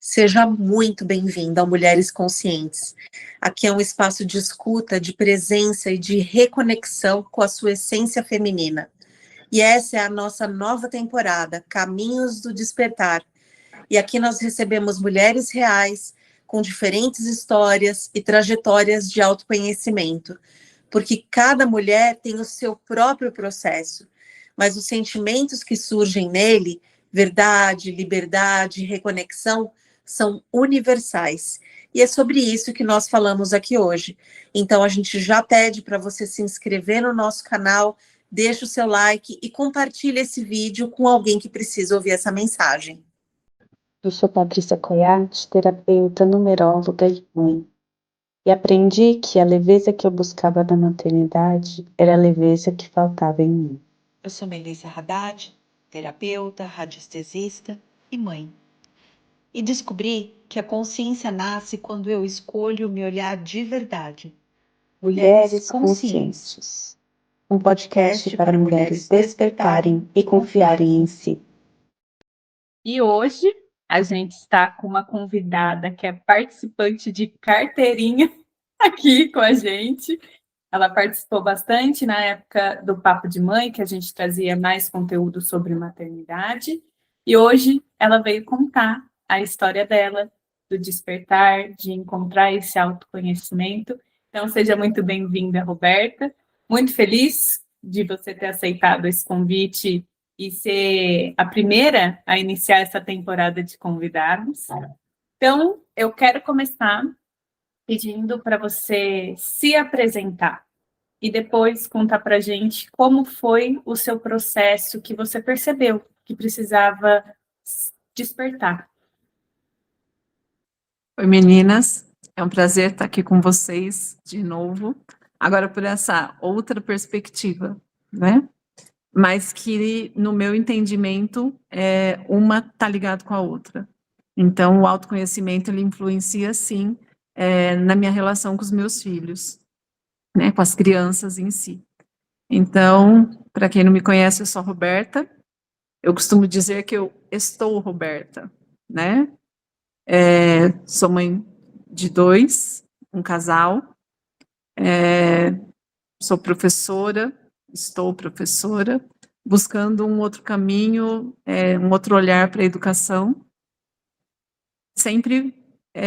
Seja muito bem-vinda ao Mulheres Conscientes. Aqui é um espaço de escuta, de presença e de reconexão com a sua essência feminina. E essa é a nossa nova temporada, Caminhos do Despertar. E aqui nós recebemos mulheres reais, com diferentes histórias e trajetórias de autoconhecimento, porque cada mulher tem o seu próprio processo, mas os sentimentos que surgem nele, verdade, liberdade, reconexão, são universais. E é sobre isso que nós falamos aqui hoje. Então a gente já pede para você se inscrever no nosso canal, deixa o seu like e compartilhe esse vídeo com alguém que precisa ouvir essa mensagem. Eu sou Patrícia Coiate, terapeuta, numeróloga e mãe. E aprendi que a leveza que eu buscava na maternidade era a leveza que faltava em mim. Eu sou Melissa Haddad, terapeuta, radiestesista e mãe. E descobri que a consciência nasce quando eu escolho me olhar de verdade. Mulheres Conscientes. Um podcast para mulheres despertarem e confiarem em si. E hoje a gente está com uma convidada que é participante de carteirinha aqui com a gente. Ela participou bastante na época do Papo de Mãe, que a gente trazia mais conteúdo sobre maternidade. E hoje ela veio contar a história dela, do despertar, de encontrar esse autoconhecimento. Então, seja muito bem-vinda, Roberta. Muito feliz de você ter aceitado esse convite e ser a primeira a iniciar essa temporada de convidados. Então, eu quero começar pedindo para você se apresentar e depois contar para a gente como foi o seu processo que você percebeu que precisava despertar. Oi, meninas. É um prazer estar aqui com vocês de novo, agora por essa outra perspectiva, né? Mas que, no meu entendimento, uma está ligada com a outra. Então, o autoconhecimento, ele influencia, sim, na minha relação com os meus filhos, né? Com as crianças em si. Então, para quem não me conhece, eu sou a Roberta. Eu costumo dizer que eu estou Roberta, né? Sou mãe de 2, um casal, sou professora, estou professora, buscando um outro caminho, um outro olhar para a educação, sempre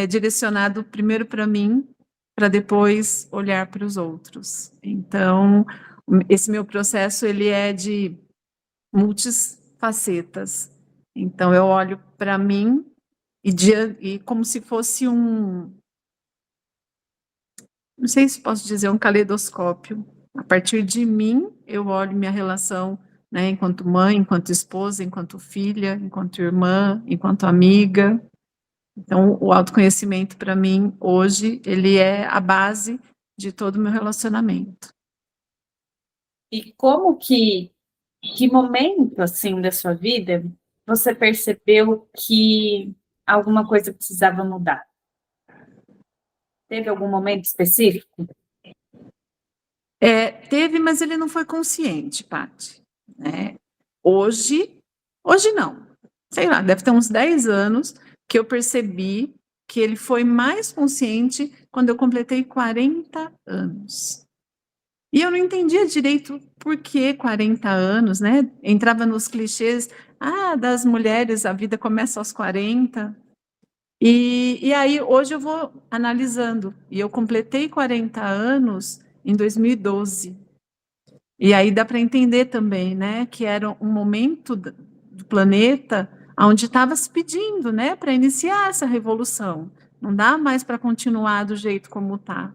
direcionado primeiro para mim, para depois olhar para os outros. Então, esse meu processo, ele é de multifacetas. Então, eu olho para mim e como se fosse não sei se posso dizer, um caleidoscópio. A partir de mim, eu olho minha relação, né, enquanto mãe, enquanto esposa, enquanto filha, enquanto irmã, enquanto amiga. Então, o autoconhecimento, para mim, hoje, ele é a base de todo o meu relacionamento. E que momento, assim, da sua vida você percebeu que alguma coisa precisava mudar? Teve algum momento específico? Teve, mas ele não foi consciente, Paty, né? Hoje não. Sei lá, deve ter uns 10 anos que eu percebi que ele foi mais consciente quando eu completei 40 anos. E eu não entendia direito por que 40 anos, né? Entrava nos clichês, das mulheres, a vida começa aos 40. E aí, hoje eu vou analisando. E eu completei 40 anos em 2012. E aí dá para entender também, né, que era um momento do planeta onde estava se pedindo, né, para iniciar essa revolução. Não dá mais para continuar do jeito como está.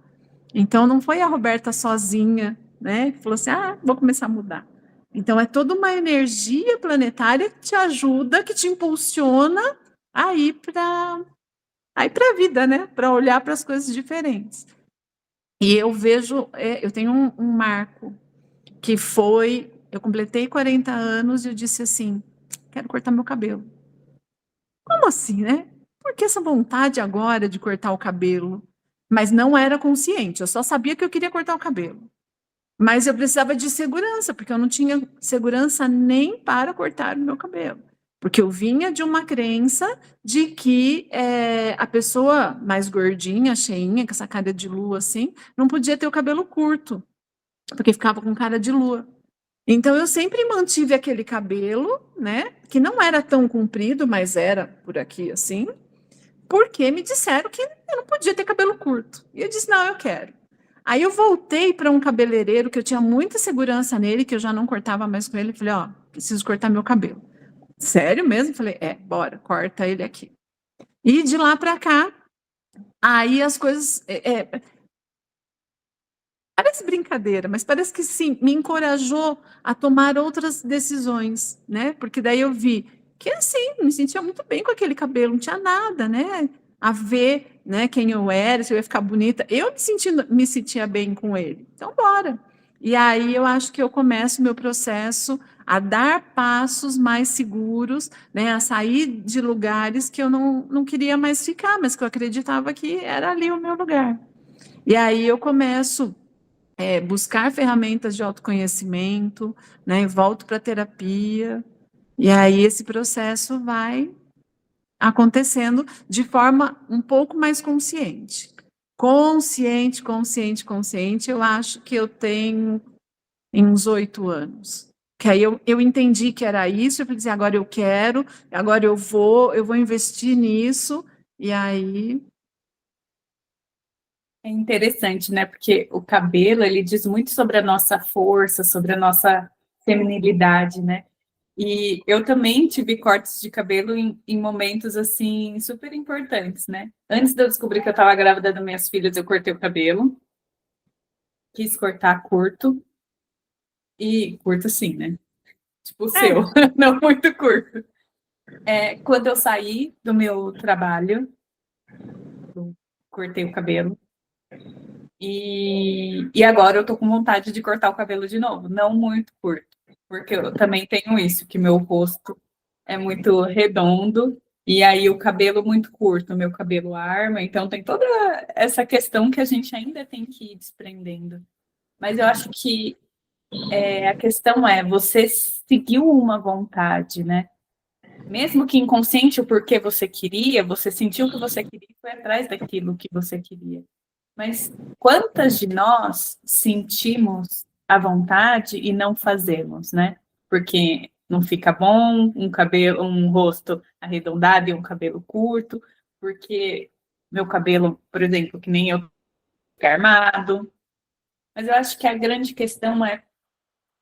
Então, não foi a Roberta sozinha, né, que falou assim, vou começar a mudar. Então, é toda uma energia planetária que te ajuda, que te impulsiona a ir para a vida, né, para olhar para as coisas diferentes. E eu vejo, eu tenho um marco, que foi, eu completei 40 anos e eu disse assim, quero cortar meu cabelo. Como assim, né? Por que essa vontade agora de cortar o cabelo? Mas não era consciente, eu só sabia que eu queria cortar o cabelo. Mas eu precisava de segurança, porque eu não tinha segurança nem para cortar o meu cabelo. Porque eu vinha de uma crença de que a pessoa mais gordinha, cheinha, com essa cara de lua assim, não podia ter o cabelo curto, porque ficava com cara de lua. Então eu sempre mantive aquele cabelo, né, que não era tão comprido, mas era por aqui assim, porque me disseram que eu não podia ter cabelo curto. E eu disse, não, eu quero. Aí eu voltei para um cabeleireiro que eu tinha muita segurança nele, que eu já não cortava mais com ele, falei, ó, preciso cortar meu cabelo. Sério mesmo? Falei, bora, corta ele aqui. E de lá para cá, aí as coisas. Parece brincadeira, mas parece que sim, me encorajou a tomar outras decisões, né? Porque daí eu vi que assim, me sentia muito bem com aquele cabelo, não tinha nada, né? A ver, né, quem eu era, se eu ia ficar bonita. Eu me sentia bem com ele. Então, bora. E aí eu acho que eu começo o meu processo a dar passos mais seguros, né, a sair de lugares que eu não queria mais ficar, mas que eu acreditava que era ali o meu lugar. E aí eu começo buscar ferramentas de autoconhecimento, né, volto para a terapia, e aí esse processo vai acontecendo de forma um pouco mais consciente. Consciente, eu acho que eu tenho em uns 8 anos. Que aí eu entendi que era isso, eu falei assim, agora eu quero, agora eu vou investir nisso, e aí... É interessante, né? Porque o cabelo, ele diz muito sobre a nossa força, sobre a nossa feminilidade, né? E eu também tive cortes de cabelo em momentos, assim, super importantes, né? Antes de eu descobrir que eu estava grávida das minhas filhas, eu cortei o cabelo. Quis cortar curto. E curto sim, né? Tipo o seu, não muito curto. Quando eu saí do meu trabalho, eu cortei o cabelo. E agora eu tô com vontade de cortar o cabelo de novo, não muito curto, porque eu também tenho isso, que meu rosto é muito redondo, e aí o cabelo muito curto, meu cabelo arma, então tem toda essa questão que a gente ainda tem que ir desprendendo. Mas eu acho que a questão você seguiu uma vontade, né? Mesmo que inconsciente o porquê você queria, você sentiu o que você queria e foi atrás daquilo que você queria. Mas quantas de nós sentimos a vontade e não fazemos, né? Porque não fica bom um rosto arredondado e um cabelo curto, porque meu cabelo, por exemplo, que nem eu, fica armado. Mas eu acho que a grande questão é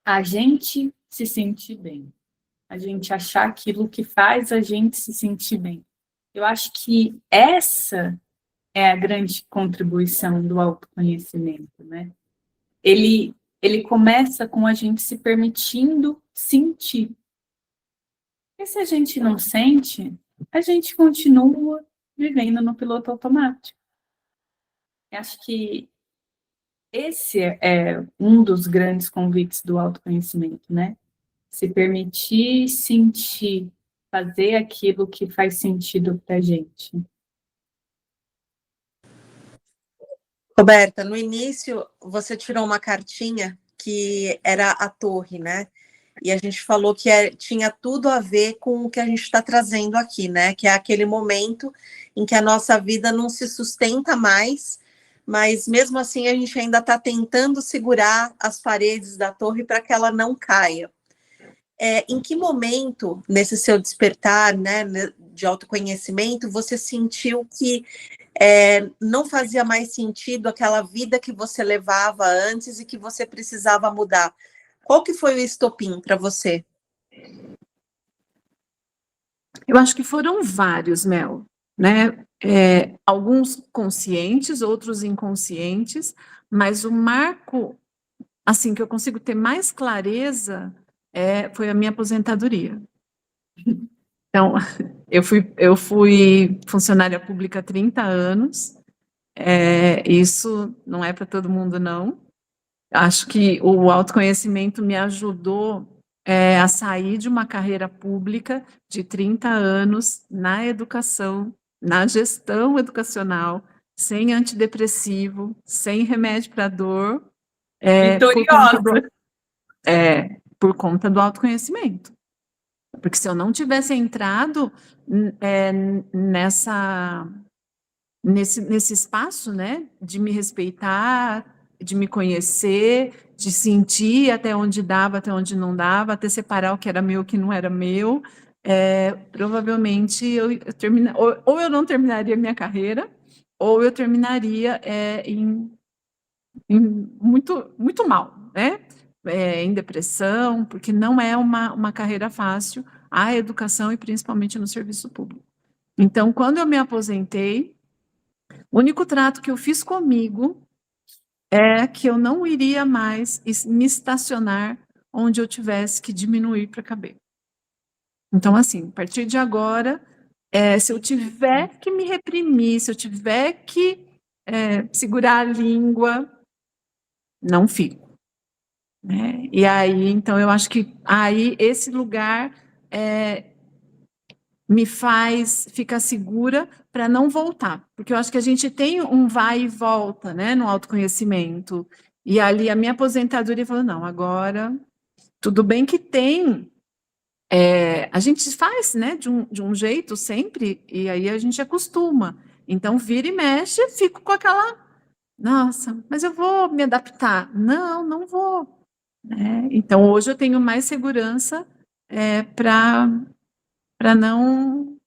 a gente se sentir bem, a gente achar aquilo que faz a gente se sentir bem. Eu acho que essa é a grande contribuição do autoconhecimento, né? Ele começa com a gente se permitindo sentir. E se a gente não sente, a gente continua vivendo no piloto automático. Eu acho que esse é um dos grandes convites do autoconhecimento, né? Se permitir sentir, fazer aquilo que faz sentido para a gente. Roberta, no início você tirou uma cartinha que era a torre, né? E a gente falou que tinha tudo a ver com o que a gente está trazendo aqui, né? Que é aquele momento em que a nossa vida não se sustenta mais, mas mesmo assim a gente ainda está tentando segurar as paredes da torre para que ela não caia. Em que momento, nesse seu despertar, né, de autoconhecimento, você sentiu que não fazia mais sentido aquela vida que você levava antes e que você precisava mudar? Qual que foi o estopim para você? Eu acho que foram vários, Mel, né? Alguns conscientes, outros inconscientes, mas o marco, assim, que eu consigo ter mais clareza foi a minha aposentadoria. Então, eu fui funcionária pública há 30 anos, isso não é para todo mundo, não. Acho que o autoconhecimento me ajudou a sair de uma carreira pública de 30 anos na educação, na gestão educacional, sem antidepressivo, sem remédio para dor, Vitoriosa! por conta do autoconhecimento. Porque se eu não tivesse entrado nesse espaço, né, de me respeitar, de me conhecer, de sentir até onde dava, até onde não dava, até separar o que era meu, o que não era meu, provavelmente ou eu não terminaria minha carreira, ou eu terminaria muito, muito mal, né? Em depressão, porque não é uma carreira fácil, a educação e principalmente no serviço público. Então, quando eu me aposentei, o único trato que eu fiz comigo é que eu não iria mais me estacionar onde eu tivesse que diminuir para caber. Então, assim, a partir de agora, se eu tiver que me reprimir, se eu tiver que segurar a língua, não fico. Né? E aí, então, eu acho que aí esse lugar me faz ficar segura para não voltar, porque eu acho que a gente tem um vai e volta, né, no autoconhecimento. E ali a minha aposentadoria falou, não, agora tudo bem que tem, a gente faz, né, de um jeito sempre, e aí a gente acostuma. Então vira e mexe, fico com aquela, nossa, mas eu vou me adaptar. Não, não vou. Né? Então hoje eu tenho mais segurança para não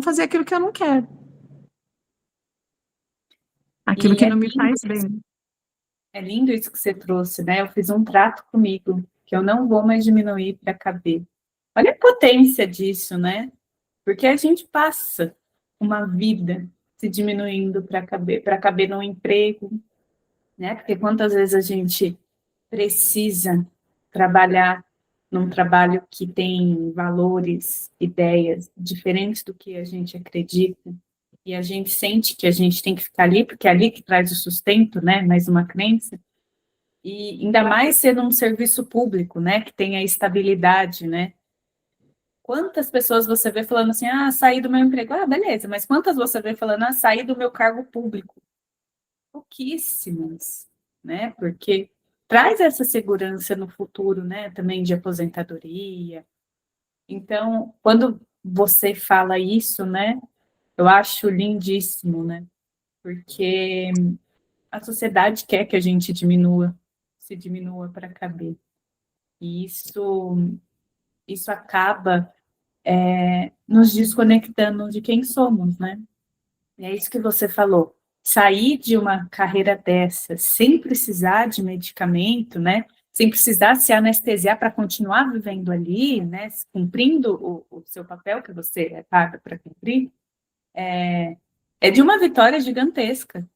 fazer aquilo que eu não quero. Aquilo E que é não me lindo, faz bem. é lindo isso que você trouxe, né? Eu fiz um trato comigo, que eu não vou mais diminuir para caber. Olha a potência disso, né? Porque a gente passa uma vida se diminuindo para caber num emprego, né? Porque quantas vezes a gente precisa trabalhar num trabalho que tem valores, ideias diferentes do que a gente acredita, e a gente sente que a gente tem que ficar ali, porque é ali que traz o sustento, né? Mais uma crença. E ainda mais sendo um serviço público, né? Que tem a estabilidade, né? Quantas pessoas você vê falando assim, ah, saí do meu emprego? Ah, beleza, mas quantas você vê falando, ah, saí do meu cargo público? Pouquíssimas, né? Porque traz essa segurança no futuro, né? Também de aposentadoria. Então, quando você fala isso, né? Eu acho lindíssimo, né? Porque a sociedade quer que a gente se diminua para caber. E isso acaba nos desconectando de quem somos, né? E é isso que você falou. Sair de uma carreira dessa sem precisar de medicamento, né? Sem precisar se anestesiar para continuar vivendo ali, né? Cumprindo o seu papel que você é paga para cumprir, é de uma vitória gigantesca,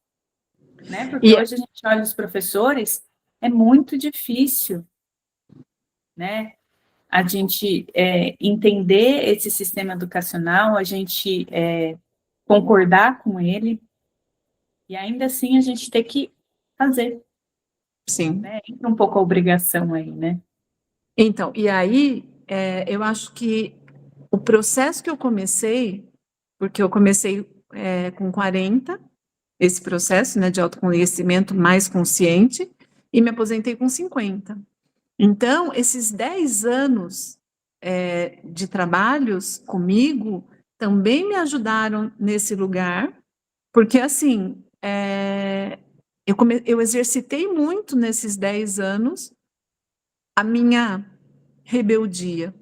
né? Porque hoje a gente olha os professores, é muito difícil, né? A gente entender esse sistema educacional, a gente concordar com ele, e ainda assim a gente tem que fazer. Sim. Né? Entra um pouco a obrigação aí, né? Então, e aí, eu acho que o processo que eu comecei, porque eu comecei com 40, esse processo, né, de autoconhecimento mais consciente, e me aposentei com 50. Então, esses 10 anos de trabalhos comigo também me ajudaram nesse lugar, porque, assim, eu exercitei muito nesses 10 anos a minha rebeldia,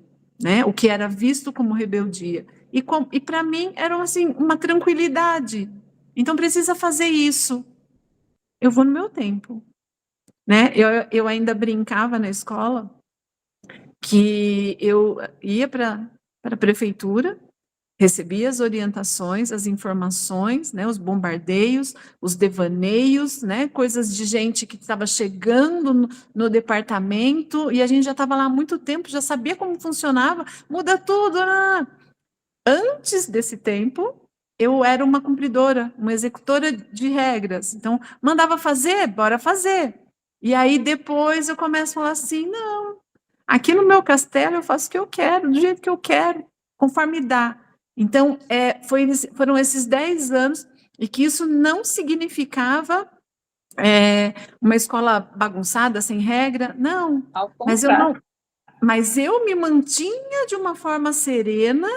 né? O que era visto como rebeldia. E para mim era assim, uma tranquilidade. Então precisa fazer isso. Eu vou no meu tempo. Né? Eu ainda brincava na escola que eu ia para a prefeitura, recebia as orientações, as informações, né, os bombardeios, os devaneios, né, coisas de gente que estava chegando no departamento, e a gente já estava lá há muito tempo, já sabia como funcionava, muda tudo. Antes desse tempo, eu era uma cumpridora, uma executora de regras. Então, mandava fazer, bora fazer. E aí, depois, eu começo a falar assim, não, aqui no meu castelo eu faço o que eu quero, do jeito que eu quero, conforme dá. Então, foram esses 10 anos, e que isso não significava uma escola bagunçada, sem regra, não. Ao Mas eu não, contrário. mas eu me mantinha de uma forma serena,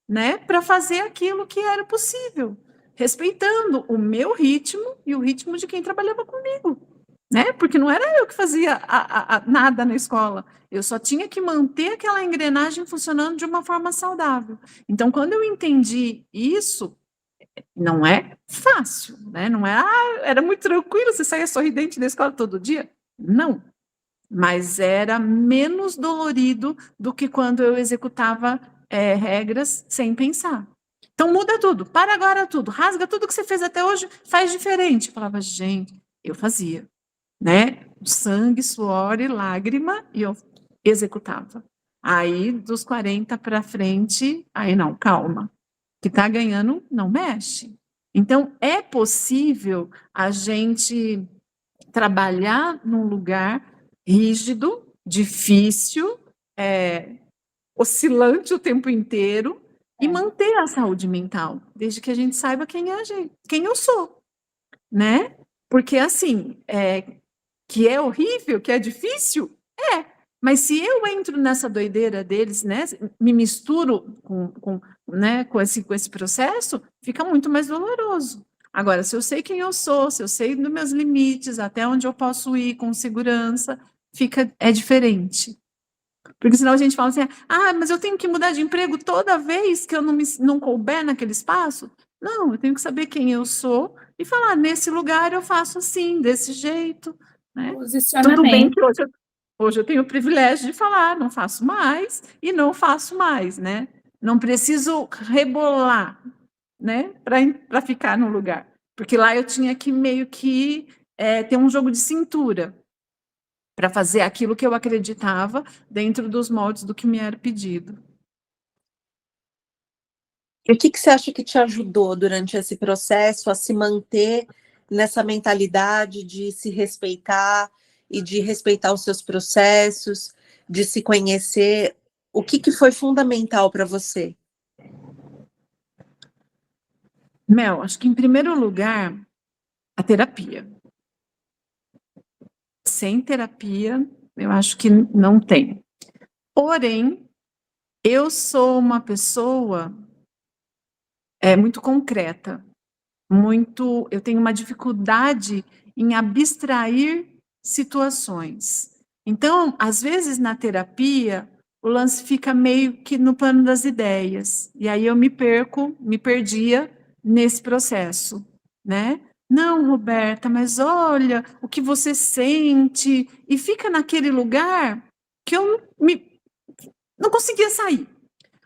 né, para fazer aquilo que era possível, respeitando o meu ritmo e o ritmo de quem trabalhava comigo, né? Porque não era eu que fazia nada na escola, eu só tinha que manter aquela engrenagem funcionando de uma forma saudável. Então, quando eu entendi isso, não é fácil, né? Não é, era muito tranquilo, você saía sorridente da escola todo dia? Não, mas era menos dolorido do que quando eu executava regras sem pensar. Então muda tudo, para agora tudo, rasga tudo que você fez até hoje, faz diferente. Eu falava, gente, eu fazia, né? Sangue, suor e lágrima, e eu executava. Aí, dos 40 para frente, aí não, calma. Que está ganhando, não mexe. Então, é possível a gente trabalhar num lugar rígido, difícil, oscilante o tempo inteiro e manter a saúde mental, desde que a gente saiba quem é a gente, quem eu sou, né? Porque assim, que é horrível, que é difícil, mas se eu entro nessa doideira deles, né, me misturo né, com esse processo, fica muito mais doloroso. Agora, se eu sei quem eu sou, se eu sei dos meus limites, até onde eu posso ir com segurança, é diferente. Porque senão a gente fala assim, mas eu tenho que mudar de emprego toda vez que eu não couber naquele espaço? Não, eu tenho que saber quem eu sou e falar, nesse lugar eu faço assim, desse jeito, né? Tudo bem que hoje eu tenho o privilégio de falar, não faço mais e não faço mais, né? Não preciso rebolar, né, para ficar no lugar. Porque lá eu tinha que meio que ter um jogo de cintura para fazer aquilo que eu acreditava dentro dos moldes do que me era pedido. E o que você acha que te ajudou durante esse processo a se manter nessa mentalidade de se respeitar e de respeitar os seus processos, de se conhecer? O que foi fundamental para você? Mel, acho que em primeiro lugar, a terapia. Sem terapia, eu acho que não tem. Porém, eu sou uma pessoa muito concreta, eu tenho uma dificuldade em abstrair situações. Então, às vezes na terapia, o lance fica meio que no plano das ideias, e aí eu me perdia nesse processo, né? Não, Roberta, mas olha o que você sente, e fica naquele lugar que eu não conseguia sair.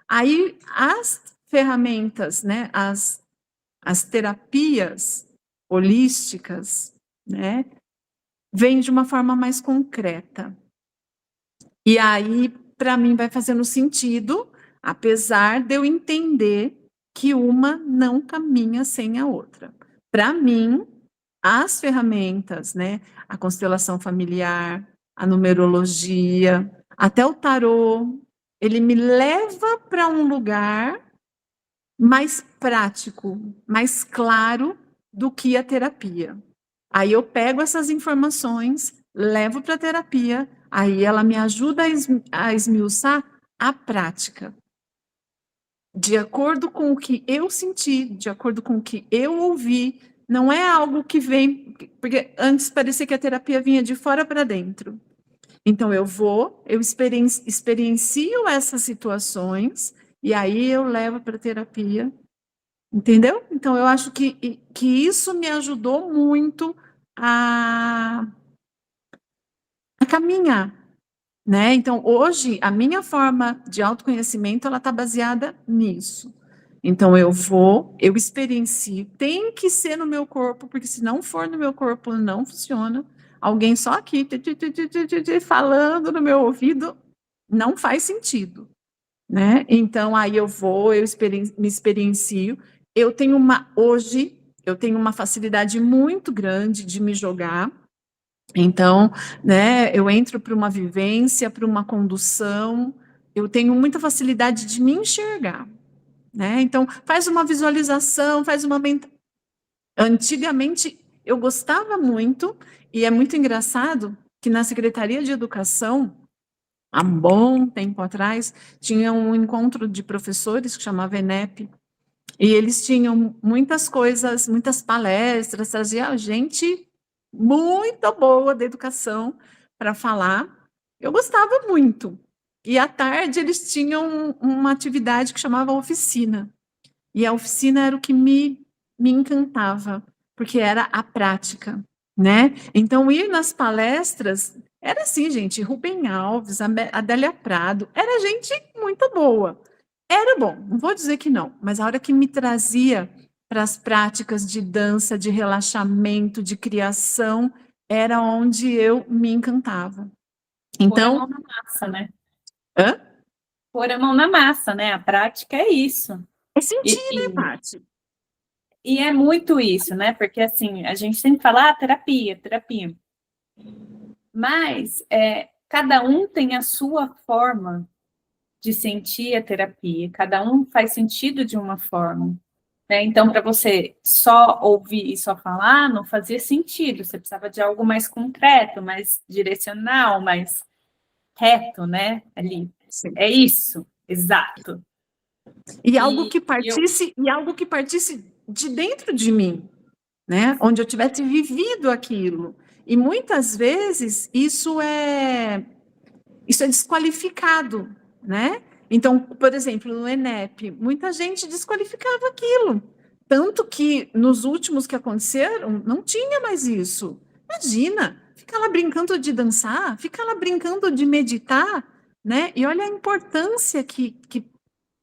Aí as ferramentas, né, as terapias holísticas, né, vêm de uma forma mais concreta. E aí, para mim, vai fazendo sentido, apesar de eu entender que uma não caminha sem a outra. Para mim, as ferramentas, né, a constelação familiar, a numerologia, até o tarô, ele me leva para um lugar mais prático, mais claro do que a terapia. Aí eu pego essas informações, levo para a terapia, aí ela me ajuda a esmiuçar a prática. De acordo com o que eu senti, de acordo com o que eu ouvi, não é algo que vem... Porque antes parecia que a terapia vinha de fora para dentro. Então eu experiencio essas situações, e aí eu levo para a terapia. Entendeu? Então, eu acho que isso me ajudou muito a caminhar, né? Então, hoje, a minha forma de autoconhecimento, ela está baseada nisso. Então, eu experiencio, tem que ser no meu corpo, porque se não for no meu corpo, não funciona. Alguém só aqui, falando no meu ouvido, não faz sentido, né? Então, aí eu me experiencio. Hoje, eu tenho uma facilidade muito grande de me jogar. Então, né, eu entro para uma vivência, para uma condução, eu tenho muita facilidade de me enxergar, né? Então, faz uma visualização, Antigamente, eu gostava muito, e é muito engraçado que na Secretaria de Educação, há um bom tempo atrás, tinha um encontro de professores que chamava ENEP, e eles tinham muitas coisas, muitas palestras, trazia gente muito boa da educação para falar. Eu gostava muito. E à tarde eles tinham uma atividade que chamava oficina. E a oficina era o que me encantava, porque era a prática, né? Então, ir nas palestras era assim, gente, Rubem Alves, Adélia Prado, era gente muito boa. Era bom, não vou dizer que não, mas a hora que me trazia para as práticas de dança, de relaxamento, de criação, era onde eu me encantava. Pôr a Então, mão na massa, né? hã? Pôr a mão na massa, né? A prática é isso. É sentir, E, né, e, Paty? e é muito isso, né? Porque assim, a gente sempre fala, terapia, terapia. Mas cada um tem a sua forma de sentir a terapia, cada um faz sentido de uma forma. Né? Então, para você só ouvir e só falar, não fazia sentido. Você precisava de algo mais concreto, mais direcional, mais reto, né? Ali. Sim. É isso, exato. E algo que Eu partisse de dentro de mim, né? Onde eu tivesse vivido aquilo. E muitas vezes isso é desqualificado, né? Então, por exemplo, no ENEP, muita gente desqualificava aquilo. Tanto que nos últimos que aconteceram, não tinha mais isso. Imagina, fica lá brincando de dançar, fica lá brincando de meditar, né? E olha a importância que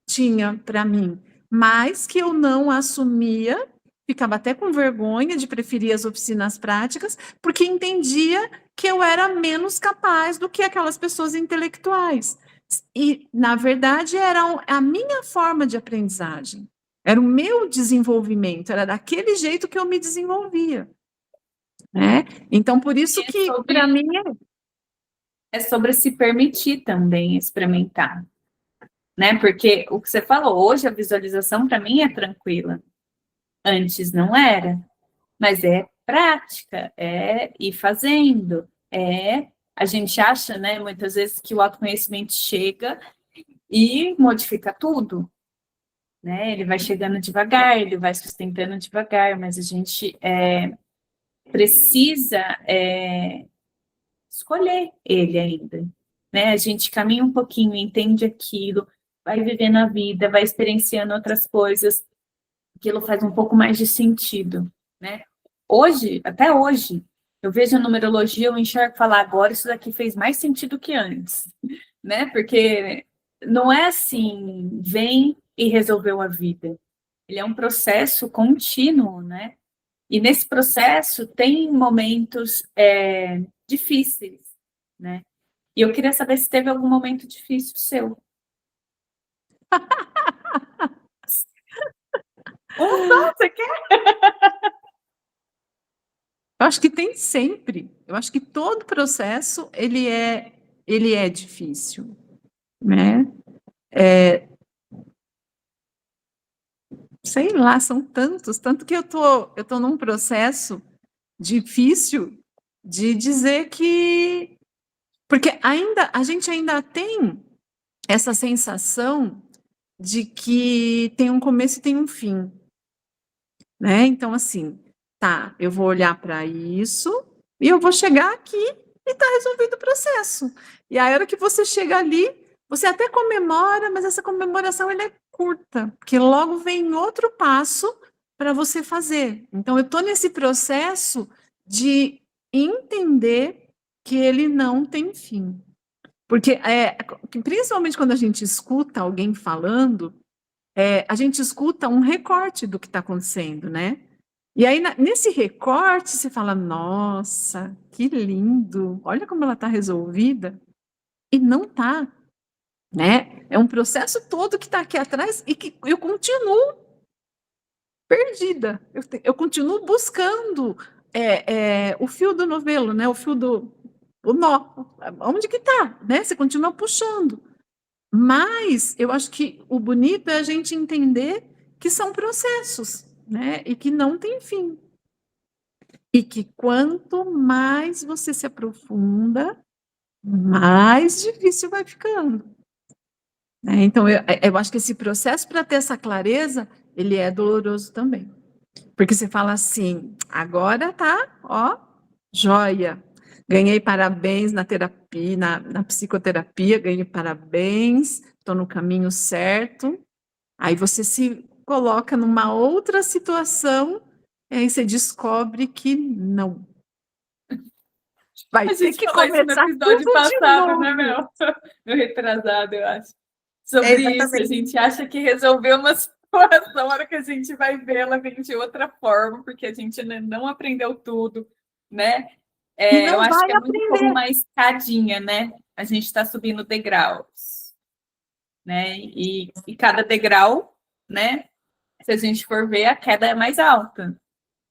tinha para mim, mas que eu não assumia, ficava até com vergonha de preferir as oficinas práticas, porque entendia que eu era menos capaz do que aquelas pessoas intelectuais. E, na verdade, era a minha forma de aprendizagem, era o meu desenvolvimento, era daquele jeito que eu me desenvolvia. Né? Então, por isso que, para mim, é sobre se permitir também experimentar. Né? Porque o que você falou, hoje a visualização para mim é tranquila. Antes não era, mas é prática, é ir fazendo, a gente acha, né, muitas vezes que o autoconhecimento chega e modifica tudo, né? Ele vai chegando devagar, ele vai sustentando devagar, mas a gente precisa escolher ele ainda, né? A gente caminha um pouquinho, entende aquilo, vai vivendo a vida, vai experienciando outras coisas, aquilo faz um pouco mais de sentido, né? Hoje, até hoje, eu vejo a numerologia, eu enxergo e falo, agora isso daqui fez mais sentido que antes, né? Porque não é assim, vem e resolveu a vida. Ele é um processo contínuo, né? E nesse processo tem momentos difíceis, né? E eu queria saber se teve algum momento difícil seu. Você quer? eu acho que tem sempre. Eu acho que todo processo ele é difícil, né? Sei lá, são tantos, tanto que eu tô num processo difícil de dizer que porque ainda a gente ainda tem essa sensação de que tem um começo e tem um fim, né? Então assim, tá, eu vou olhar para isso e eu vou chegar aqui e tá resolvido o processo. E a hora que você chega ali, você até comemora, mas essa comemoração ela é curta, porque logo vem outro passo para você fazer. Então eu estou nesse processo de entender que ele não tem fim. Porque principalmente quando a gente escuta alguém falando, a gente escuta um recorte do que está acontecendo, né? E aí, nesse recorte, você fala, nossa, que lindo, olha como ela está resolvida. E não está, né? É um processo todo que está aqui atrás e que eu continuo perdida. Eu continuo buscando o fio do novelo, né? O nó. Onde que está, né? Você continua puxando. Mas eu acho que o bonito é a gente entender que são processos, né? E que não tem fim. E que quanto mais você se aprofunda, mais difícil vai ficando. Né? Então, eu acho que esse processo para ter essa clareza, ele é doloroso também. Porque você fala assim, agora tá, ó, joia. Ganhei parabéns na terapia, na psicoterapia, ganhei parabéns, estou no caminho certo. Aí você se coloca numa outra situação, e aí você descobre que não. Vai A ter gente que falou isso no começar episódio tudo de passado, né, novo. Mel? No retrasado, eu acho. Sobre isso, a Exatamente. gente acha que resolveu uma situação, na hora que a gente vai ver, ela vem de outra forma, porque a gente não aprendeu tudo, né? E Eu não acho vai que é muito como aprender. uma escadinha, né? A gente está subindo degraus, né? E cada degrau, né? Se a gente for ver, a queda é mais alta,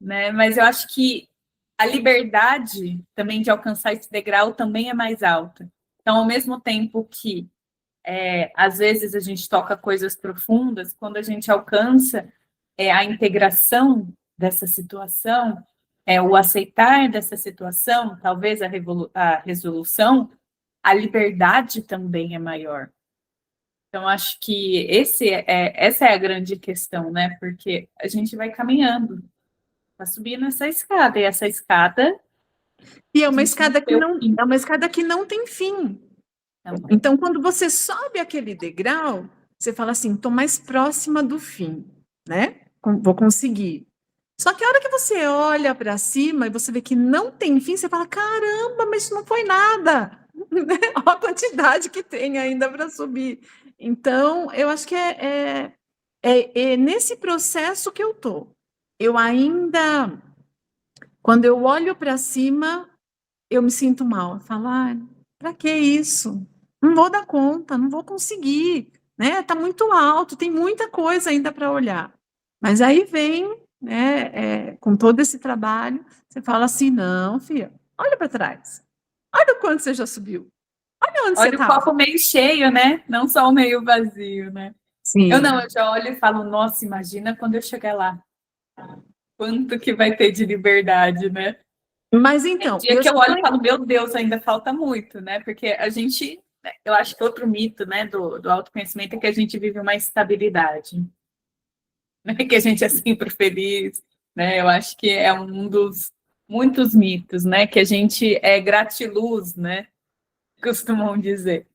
né? Mas eu acho que a liberdade também de alcançar esse degrau também é mais alta. Então, ao mesmo tempo que às vezes a gente toca coisas profundas, quando a gente alcança a integração dessa situação, o aceitar dessa situação, talvez a resolução, a liberdade também é maior. Então, acho que essa é a grande questão, né? Porque a gente vai caminhando, vai subindo essa escada, e essa escada E é a uma gente não escada que vê o não, fim é uma escada que não tem fim. também. Então, quando você sobe aquele degrau, você fala assim, estou mais próxima do fim, né? Vou conseguir. Só que a hora que você olha para cima e você vê que não tem fim, você fala, caramba, mas isso não foi nada. Olha a quantidade que tem ainda para subir. Então, eu acho que é nesse processo que eu tô. Eu ainda, quando eu olho para cima, eu me sinto mal. Eu falo, para que isso? Não vou dar conta, não vou conseguir, né? Tá muito alto, tem muita coisa ainda para olhar. Mas aí vem, né, com todo esse trabalho, você fala assim, não, filha, olha para trás. Olha o quanto você já subiu. Olha onde você Olha o estava. copo meio cheio, né? Não só o meio vazio, né? Eu Sim. não, eu já olho e falo, nossa, imagina quando eu chegar lá. Quanto que vai ter de liberdade, né? Mas Tem então, dia eu que já eu olho estou e falo, meu Deus, ainda falta muito, né? Porque a gente, eu acho que outro mito, né, do autoconhecimento é que a gente vive uma estabilidade, né? Que a gente é sempre feliz, né? Eu acho que é um dos muitos mitos, né? Que a gente é gratiluz, né? Costumam dizer.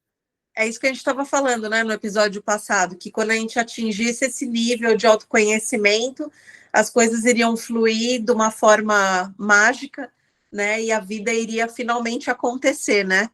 É isso que a gente estava falando, né, no episódio passado, que quando a gente atingisse esse nível de autoconhecimento, as coisas iriam fluir de uma forma mágica, né, e a vida iria finalmente acontecer, né?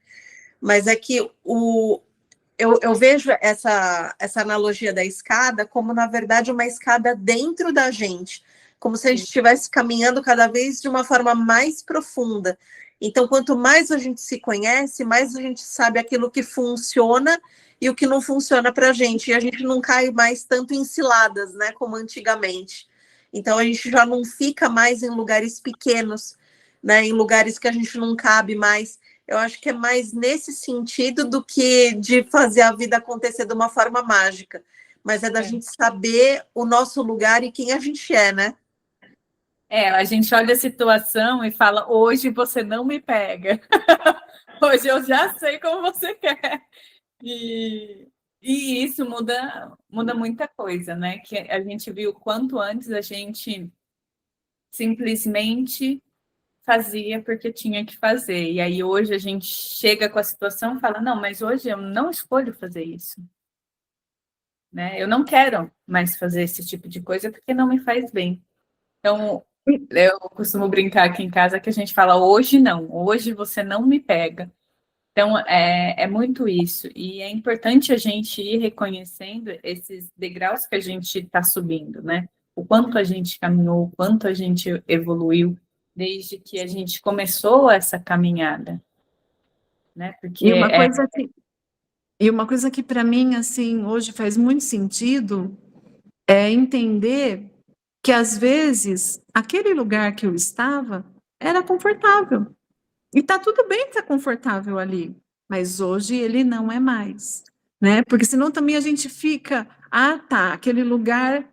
Mas é que eu vejo essa analogia da escada como, na verdade, uma escada dentro da gente, como se a gente estivesse caminhando cada vez de uma forma mais profunda. Então, quanto mais a gente se conhece, mais a gente sabe aquilo que funciona e o que não funciona para a gente. E a gente não cai mais tanto em ciladas, né, como antigamente. Então, a gente já não fica mais em lugares pequenos, né, em lugares que a gente não cabe mais. Eu acho que é mais nesse sentido do que de fazer a vida acontecer de uma forma mágica. Mas é da gente saber o nosso lugar e quem a gente é, né? A gente olha a situação e fala, hoje você não me pega. Hoje eu já sei como você quer. E isso muda muita coisa, né? Que a gente viu quanto antes a gente simplesmente fazia porque tinha que fazer. E aí hoje a gente chega com a situação e fala, não, mas hoje eu não escolho fazer isso. Né? Eu não quero mais fazer esse tipo de coisa porque não me faz bem. Então, eu costumo brincar aqui em casa que a gente fala, hoje não, hoje você não me pega. Então, é muito isso. E é importante a gente ir reconhecendo esses degraus que a gente está subindo, né? O quanto a gente caminhou, o quanto a gente evoluiu desde que a gente começou essa caminhada, né? Porque E uma coisa que para mim assim hoje faz muito sentido é entender que às vezes aquele lugar que eu estava era confortável. E tá tudo bem estar confortável ali, mas hoje ele não é mais, né? Porque senão também a gente fica, tá, aquele lugar,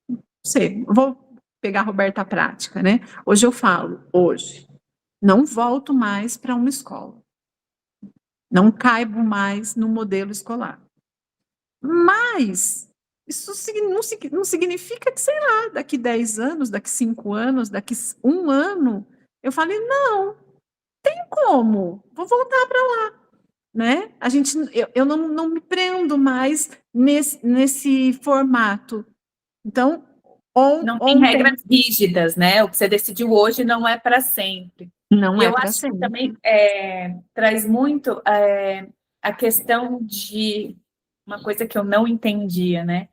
não sei, vou pegar a Roberta Prática, né? Hoje eu falo, hoje, não volto mais para uma escola. Não caibo mais no modelo escolar. Mas isso não significa que, sei lá, daqui 10 anos, daqui 5 anos, daqui 1 ano, eu falei, não, tem como, vou voltar para lá, né? Eu não me prendo mais nesse formato. Então, Não tem ontem regras rígidas, né? O que você decidiu hoje não é para sempre. não E é eu para acho que sempre. também traz muito a questão de uma coisa que eu não entendia, né?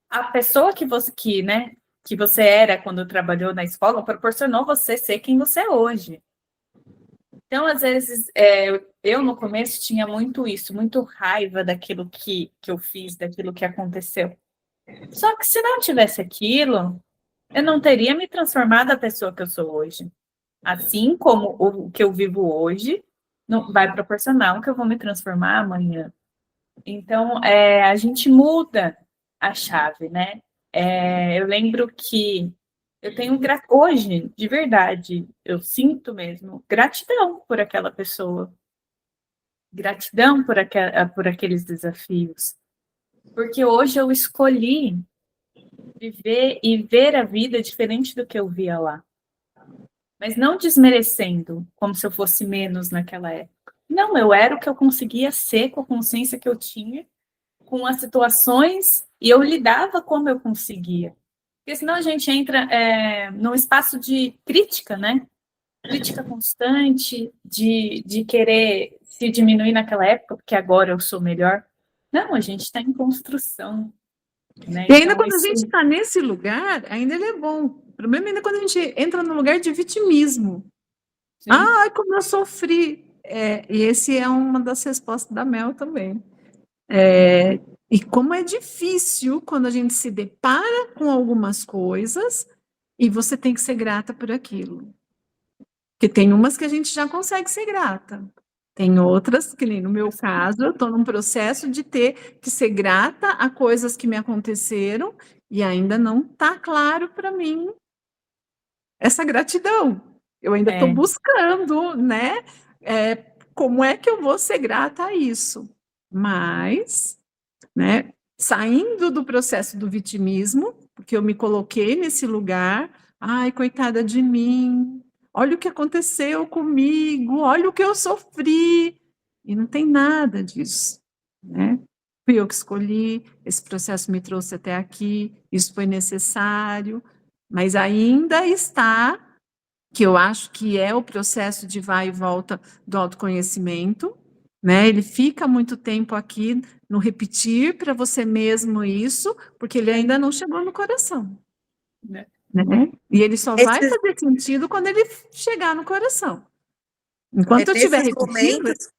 A pessoa que você era quando trabalhou na escola proporcionou você ser quem você é hoje. Então, às vezes, eu no começo tinha muito isso, muito raiva daquilo que eu fiz, daquilo que aconteceu. Só que se não tivesse aquilo, eu não teria me transformado a pessoa que eu sou hoje. Assim como o que eu vivo hoje não vai proporcionar o que eu vou me transformar amanhã. Então, a gente muda a chave, né? Eu lembro que eu tenho hoje, de verdade, eu sinto mesmo gratidão por aquela pessoa, gratidão por aqueles desafios, porque hoje eu escolhi viver e ver a vida diferente do que eu via lá. Mas não desmerecendo, como se eu fosse menos naquela época. Não, eu era o que eu conseguia ser com a consciência que eu tinha, com as situações, e eu lidava como eu conseguia. Porque senão a gente entra num espaço de crítica, né? Crítica constante, de querer se diminuir naquela época, porque agora eu sou melhor. Não, a gente está em construção, né? E ainda Então, quando a isso gente está nesse lugar, ainda ele é bom. O problema é ainda quando a gente entra no lugar de vitimismo. sim, Ai, como eu sofri. E esse é uma das respostas da Mel também. E como é difícil quando a gente se depara com algumas coisas e você tem que ser grata por aquilo. Porque tem umas que a gente já consegue ser grata. Tem outras, que nem no meu caso, eu estou num processo de ter que ser grata a coisas que me aconteceram e ainda não está claro para mim essa gratidão. Eu ainda estou é, buscando, né? Como é que eu vou ser grata a isso? Mas, né? Saindo do processo do vitimismo, porque eu me coloquei nesse lugar, ai, coitada de mim, olha o que aconteceu comigo, olha o que eu sofri, e não tem nada disso, né? Fui eu que escolhi, esse processo me trouxe até aqui, isso foi necessário, mas ainda está, que eu acho que é o processo de vai e volta do autoconhecimento, né? Ele fica muito tempo aqui no repetir para você mesmo isso, porque ele ainda não chegou no coração, né? né? E ele só vai Esses, fazer sentido quando ele chegar no coração. Enquanto eu estiver nesses repetindo, momentos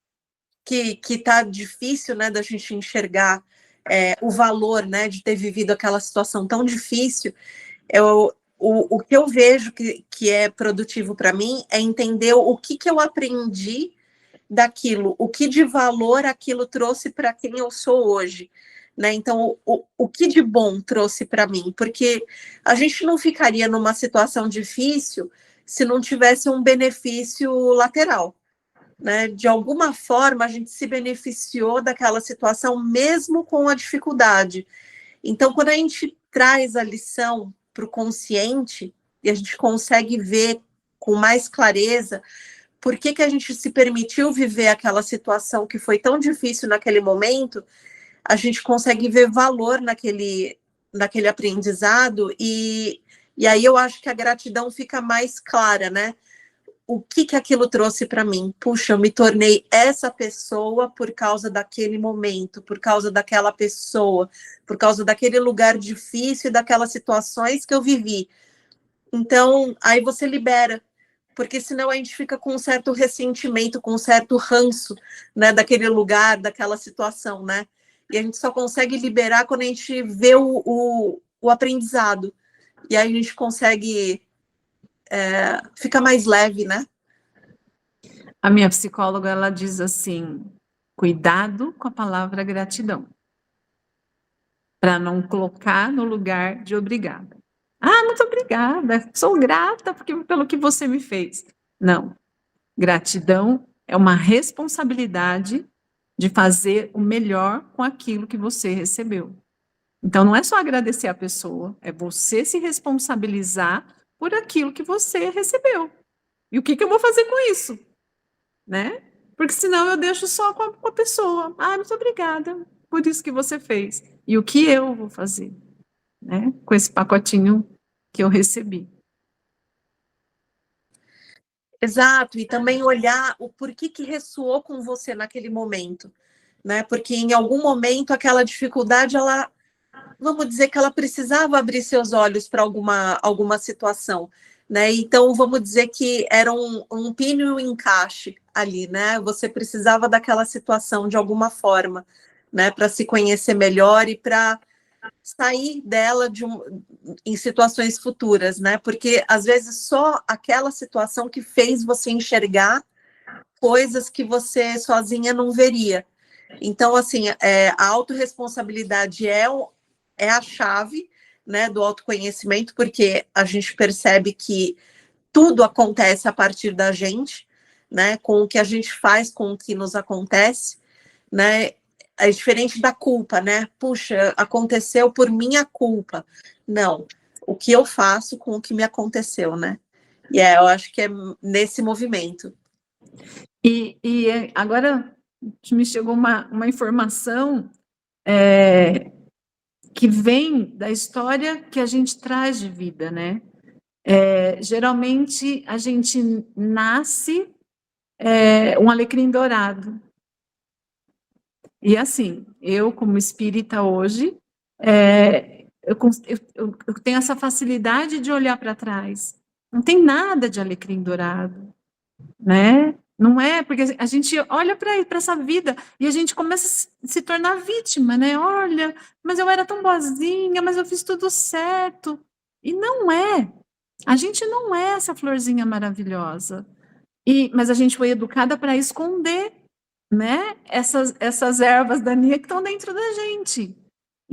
que tá difícil, né, da gente enxergar o valor, né, de ter vivido aquela situação tão difícil, o que eu vejo que é produtivo para mim é entender o que eu aprendi daquilo, o que de valor aquilo trouxe para quem eu sou hoje. Né? Então, o que de bom trouxe para mim? Porque a gente não ficaria numa situação difícil se não tivesse um benefício lateral. Né? De alguma forma, a gente se beneficiou daquela situação, mesmo com a dificuldade. Então, quando a gente traz a lição para o consciente e a gente consegue ver com mais clareza por que a gente se permitiu viver aquela situação que foi tão difícil naquele momento, a gente consegue ver valor naquele aprendizado e aí eu acho que a gratidão fica mais clara, né? O que aquilo trouxe para mim? Puxa, eu me tornei essa pessoa por causa daquele momento, por causa daquela pessoa, por causa daquele lugar difícil e daquelas situações que eu vivi. Então, aí você libera, porque senão a gente fica com um certo ressentimento, com um certo ranço, né, daquele lugar, daquela situação, né? E a gente só consegue liberar quando a gente vê o aprendizado. E aí a gente consegue ficar mais leve, né? a minha psicóloga ela diz assim: cuidado com a palavra gratidão, para não colocar no lugar de obrigada. Ah, muito obrigada, sou grata pelo que você me fez. Não, gratidão é uma responsabilidade de fazer o melhor com aquilo que você recebeu. Então, não é só agradecer a pessoa, é você se responsabilizar por aquilo que você recebeu. E o que eu vou fazer com isso? Né? Porque senão eu deixo só com a pessoa. Ah, muito obrigada por isso que você fez. E o que eu vou fazer, né? Com esse pacotinho que eu recebi. Exato, e também olhar o porquê que ressoou com você naquele momento, né? Porque em algum momento aquela dificuldade, ela, vamos dizer que ela precisava abrir seus olhos para alguma situação, né? Então vamos dizer que era um pino e um encaixe ali, né? Você precisava daquela situação de alguma forma, né? Para se conhecer melhor e para sair dela em situações futuras, né? Porque às vezes só aquela situação que fez você enxergar coisas que você sozinha não veria. Então, assim, a autorresponsabilidade é a chave, né, do autoconhecimento, porque a gente percebe que tudo acontece a partir da gente, né? Com o que a gente faz, com o que nos acontece, né? É diferente da culpa, né? Puxa, aconteceu por minha culpa. Não, o que eu faço com o que me aconteceu, né? E eu acho que é nesse movimento. E agora me chegou uma informação que vem da história que a gente traz de vida, né? Geralmente a gente nasce um alecrim dourado. E assim, eu como espírita hoje, eu tenho essa facilidade de olhar para trás. Não tem nada de alecrim dourado, né? Não é, porque a gente olha para essa vida e a gente começa a se tornar vítima, né? Olha, mas eu era tão boazinha, mas eu fiz tudo certo. E não é. A gente não é essa florzinha maravilhosa. Mas a gente foi educada para esconder, né? Essas ervas daninhas que estão dentro da gente.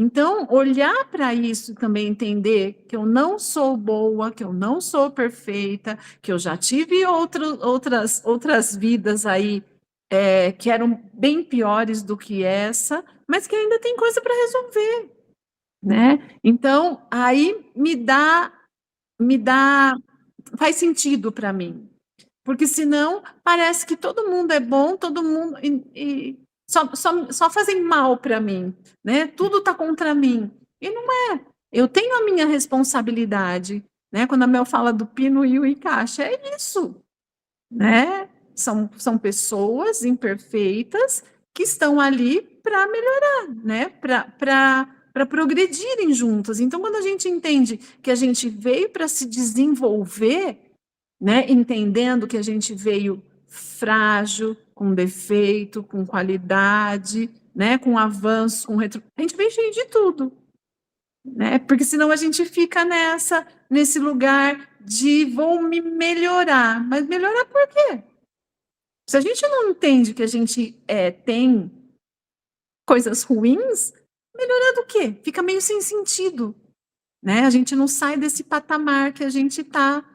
Então, olhar para isso e também entender que eu não sou boa, que eu não sou perfeita, que eu já tive outras vidas aí que eram bem piores do que essa, mas que ainda tem coisa para resolver, né? Então, aí faz sentido para mim, porque senão parece que todo mundo é bom, todo mundo só fazem mal para mim, né? Tudo está contra mim. E não é. Eu tenho a minha responsabilidade, né? Quando a Mel fala do pino e o encaixe, é isso, né? São pessoas imperfeitas que estão ali para melhorar, né? Para progredirem juntas. Então, quando a gente entende que a gente veio para se desenvolver, né? Entendendo que a gente veio frágil, com defeito, com qualidade, né? Com avanço, com retro... A gente veio cheio de tudo, né? Porque senão a gente fica nesse lugar de vou me melhorar. Mas melhorar por quê? Se a gente não entende que a gente tem coisas ruins, melhorar do quê? Fica meio sem sentido, né? A gente não sai desse patamar que a gente está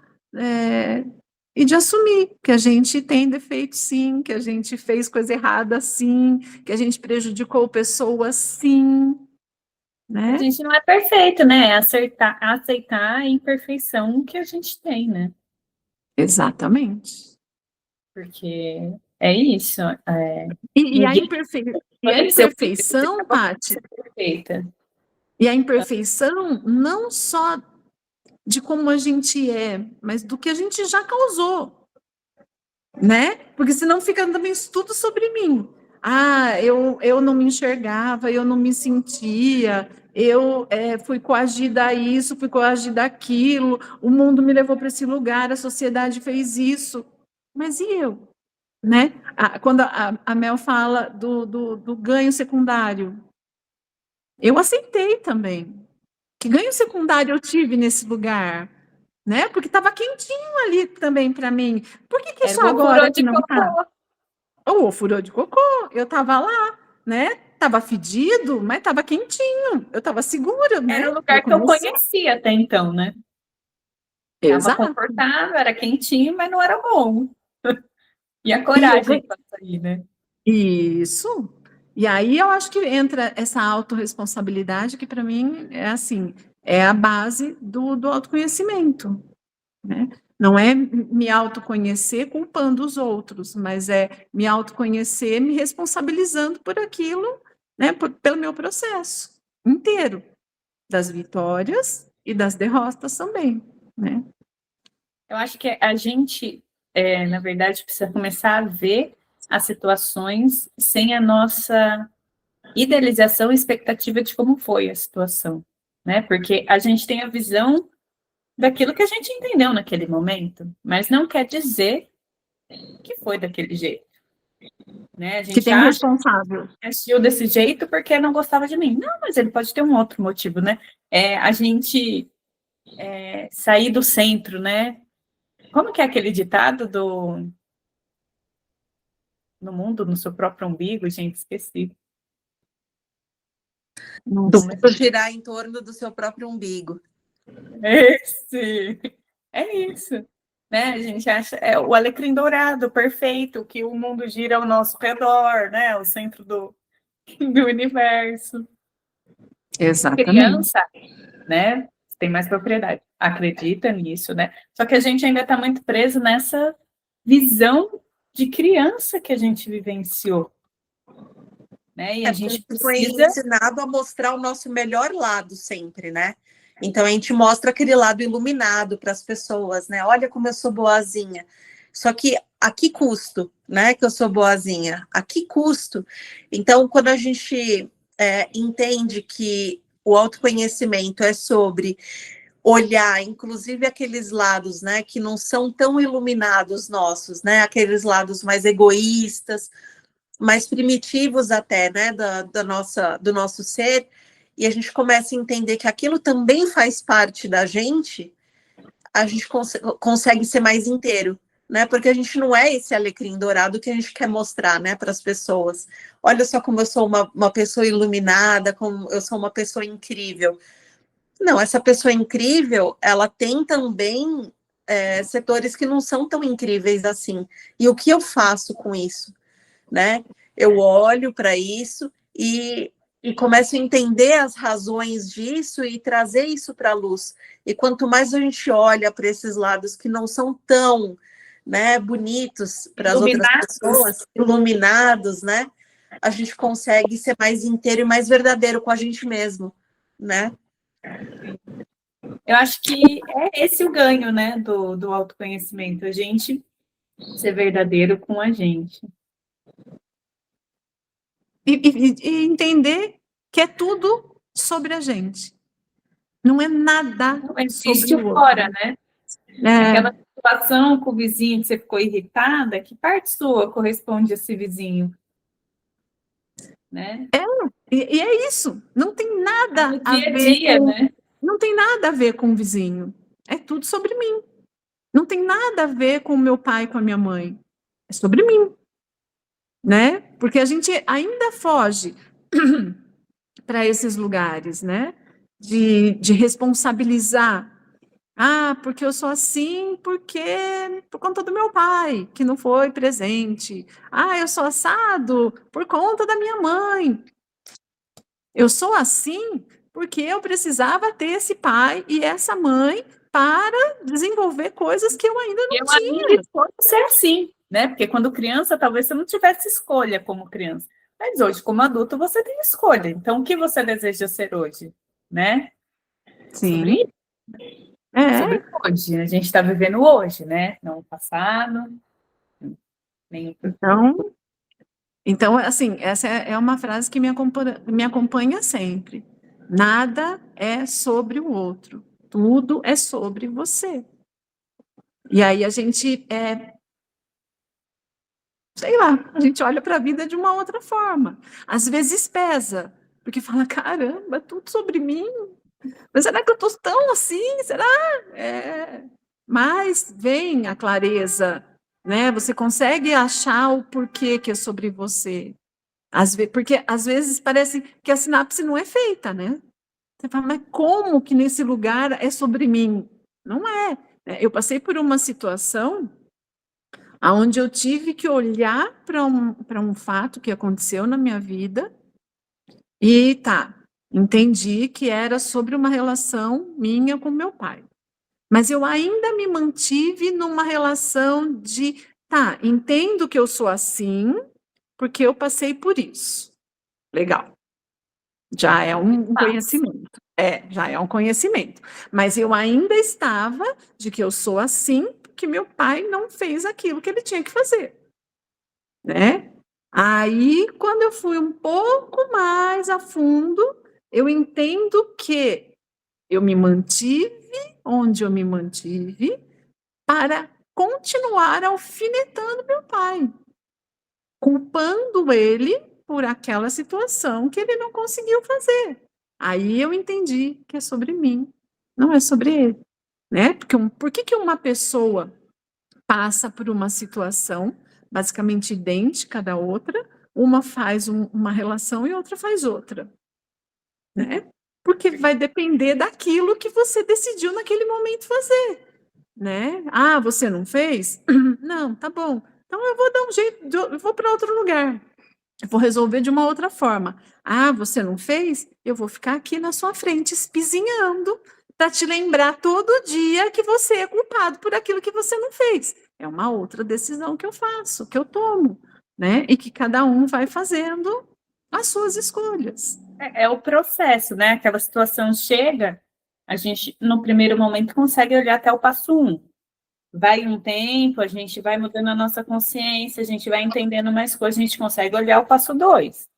e de assumir que a gente tem defeito, sim, que a gente fez coisa errada, sim, que a gente prejudicou pessoas, sim, né? A gente não é perfeito, né? É aceitar a imperfeição que a gente tem, né? Exatamente. Porque é isso. E a imperfeição, Paty, e a imperfeição não só de como a gente é, mas do que a gente já causou, né? Porque senão fica também tudo sobre mim. Ah, eu não me enxergava, eu não me sentia, eu fui coagida a isso, fui coagida àquilo, o mundo me levou para esse lugar, a sociedade fez isso. Mas e eu? Né? Quando a Mel fala do ganho secundário, eu aceitei também. Que ganho secundário eu tive nesse lugar? Né? Porque estava quentinho ali também para mim. Por que só agora que não está? Ou furou de cocô, eu estava lá, né? Tava fedido, mas estava quentinho. Eu estava segura, né? Era o lugar que eu conhecia até então, né? Estava Exato. confortável, era quentinho, mas não era bom. E a coragem para sair, né? Isso. E aí eu acho que entra essa autorresponsabilidade que para mim é assim, é a base do autoconhecimento, né? Não é me autoconhecer culpando os outros, mas é me autoconhecer me responsabilizando por aquilo, né? Pelo meu processo inteiro, das vitórias e das derrotas também, né? Eu acho que a gente, na verdade, precisa começar a ver as situações sem a nossa idealização e expectativa de como foi a situação, né? Porque a gente tem a visão daquilo que a gente entendeu naquele momento, mas não quer dizer que foi daquele jeito, né? A Que gente tem um acha responsável. que agiu desse jeito porque não gostava de mim. Não, mas ele pode ter um outro motivo, né? A gente sair do centro, né? Como que é aquele ditado do no mundo, no seu próprio umbigo, gente, esqueci. Do mundo girar em torno do seu próprio umbigo. Esse, é isso, né? A gente acha o alecrim dourado, perfeito, que o mundo gira ao nosso redor, né? O centro do universo. Exatamente. Criança, né? Tem mais propriedade, acredita nisso, né? Só que a gente ainda está muito preso nessa visão de criança que a gente vivenciou, né? E a gente foi precisa ensinado a mostrar o nosso melhor lado sempre, né? Então a gente mostra aquele lado iluminado para as pessoas, né? Olha como eu sou boazinha. Só que a que custo, né? Que eu sou boazinha? A que custo? Então, quando a gente entende que o autoconhecimento é sobre olhar, inclusive aqueles lados, né, que não são tão iluminados nossos, né? Aqueles lados mais egoístas, mais primitivos até, né, do nosso ser, e a gente começa a entender que aquilo também faz parte da gente, a gente consegue ser mais inteiro, né, porque a gente não é esse alecrim dourado que a gente quer mostrar, né, para as pessoas. Olha só como eu sou uma pessoa iluminada, como eu sou uma pessoa incrível. Não, essa pessoa incrível, ela tem também setores que não são tão incríveis assim. E o que eu faço com isso? Né? Eu olho para isso e começo a entender as razões disso e trazer isso para a luz. E quanto mais a gente olha para esses lados que não são tão, né, bonitos para as outras pessoas, iluminados, né, a gente consegue ser mais inteiro e mais verdadeiro com a gente mesmo, né? Eu acho que é esse o ganho, né, do autoconhecimento, a gente ser verdadeiro com a gente. E entender que é tudo sobre a gente. Não é nada não existe sobre o outro. fora, né? Aquela situação com o vizinho que você ficou irritada, que parte sua corresponde a esse vizinho? Né? E é isso. Não tem nada no a dia a ver dia, com, né? não tem nada a ver com o vizinho. É tudo sobre mim. Não tem nada a ver com o meu pai, com a minha mãe. É sobre mim. Né? Porque a gente ainda foge para esses lugares, né? De responsabilizar. Ah, porque eu sou assim, porque por conta do meu pai, que não foi presente. Ah, eu sou assado por conta da minha mãe. Eu sou assim porque eu precisava ter esse pai e essa mãe para desenvolver coisas que eu ainda não tinha. Ainda escolho ser assim, né? Porque quando criança, talvez você não tivesse escolha como criança. Mas hoje, como adulto, você tem escolha. Então, o que você deseja ser hoje? Né? Sim. Sobre isso. Sobre hoje. A gente está vivendo hoje, né? Não o passado, nem o futuro. Então, assim, essa é uma frase que me acompanha sempre. Nada é sobre o outro, tudo é sobre você. E aí a gente sei lá, a gente olha para a vida de uma outra forma. Às vezes pesa, porque fala, caramba, tudo sobre mim. Mas será que eu estou tão assim? Será? Mas vem a clareza, né? Você consegue achar o porquê que é sobre você. Porque às vezes parece que a sinapse não é feita, né? Você fala, mas como que nesse lugar é sobre mim? Não é. Eu passei por uma situação aonde eu tive que olhar para um fato que aconteceu na minha vida e entendi que era sobre uma relação minha com meu pai. Mas eu ainda me mantive numa relação de, entendo que eu sou assim, porque eu passei por isso. Legal. Já é um conhecimento. Já é um conhecimento. Mas eu ainda estava de que eu sou assim, porque meu pai não fez aquilo que ele tinha que fazer. Né? Aí, quando eu fui um pouco mais a fundo, eu entendo que eu me mantive onde eu me mantive para continuar alfinetando meu pai, culpando ele por aquela situação que ele não conseguiu fazer. Aí eu entendi que é sobre mim, não é sobre ele, né? Porque por que uma pessoa passa por uma situação basicamente idêntica da outra, uma faz uma relação e outra faz outra, né? Porque vai depender daquilo que você decidiu naquele momento fazer, né? Você não fez? Não, tá bom. Então eu vou dar um jeito, eu vou para outro lugar. Eu vou resolver de uma outra forma. Você não fez? Eu vou ficar aqui na sua frente espizinhando para te lembrar todo dia que você é culpado por aquilo que você não fez. É uma outra decisão que eu faço, que eu tomo, né? E que cada um vai fazendo as suas escolhas. É o processo, né? Aquela situação chega, a gente, no primeiro momento, consegue olhar até o passo 1. Vai um tempo, a gente vai mudando a nossa consciência, a gente vai entendendo mais coisas, a gente consegue olhar o passo 2.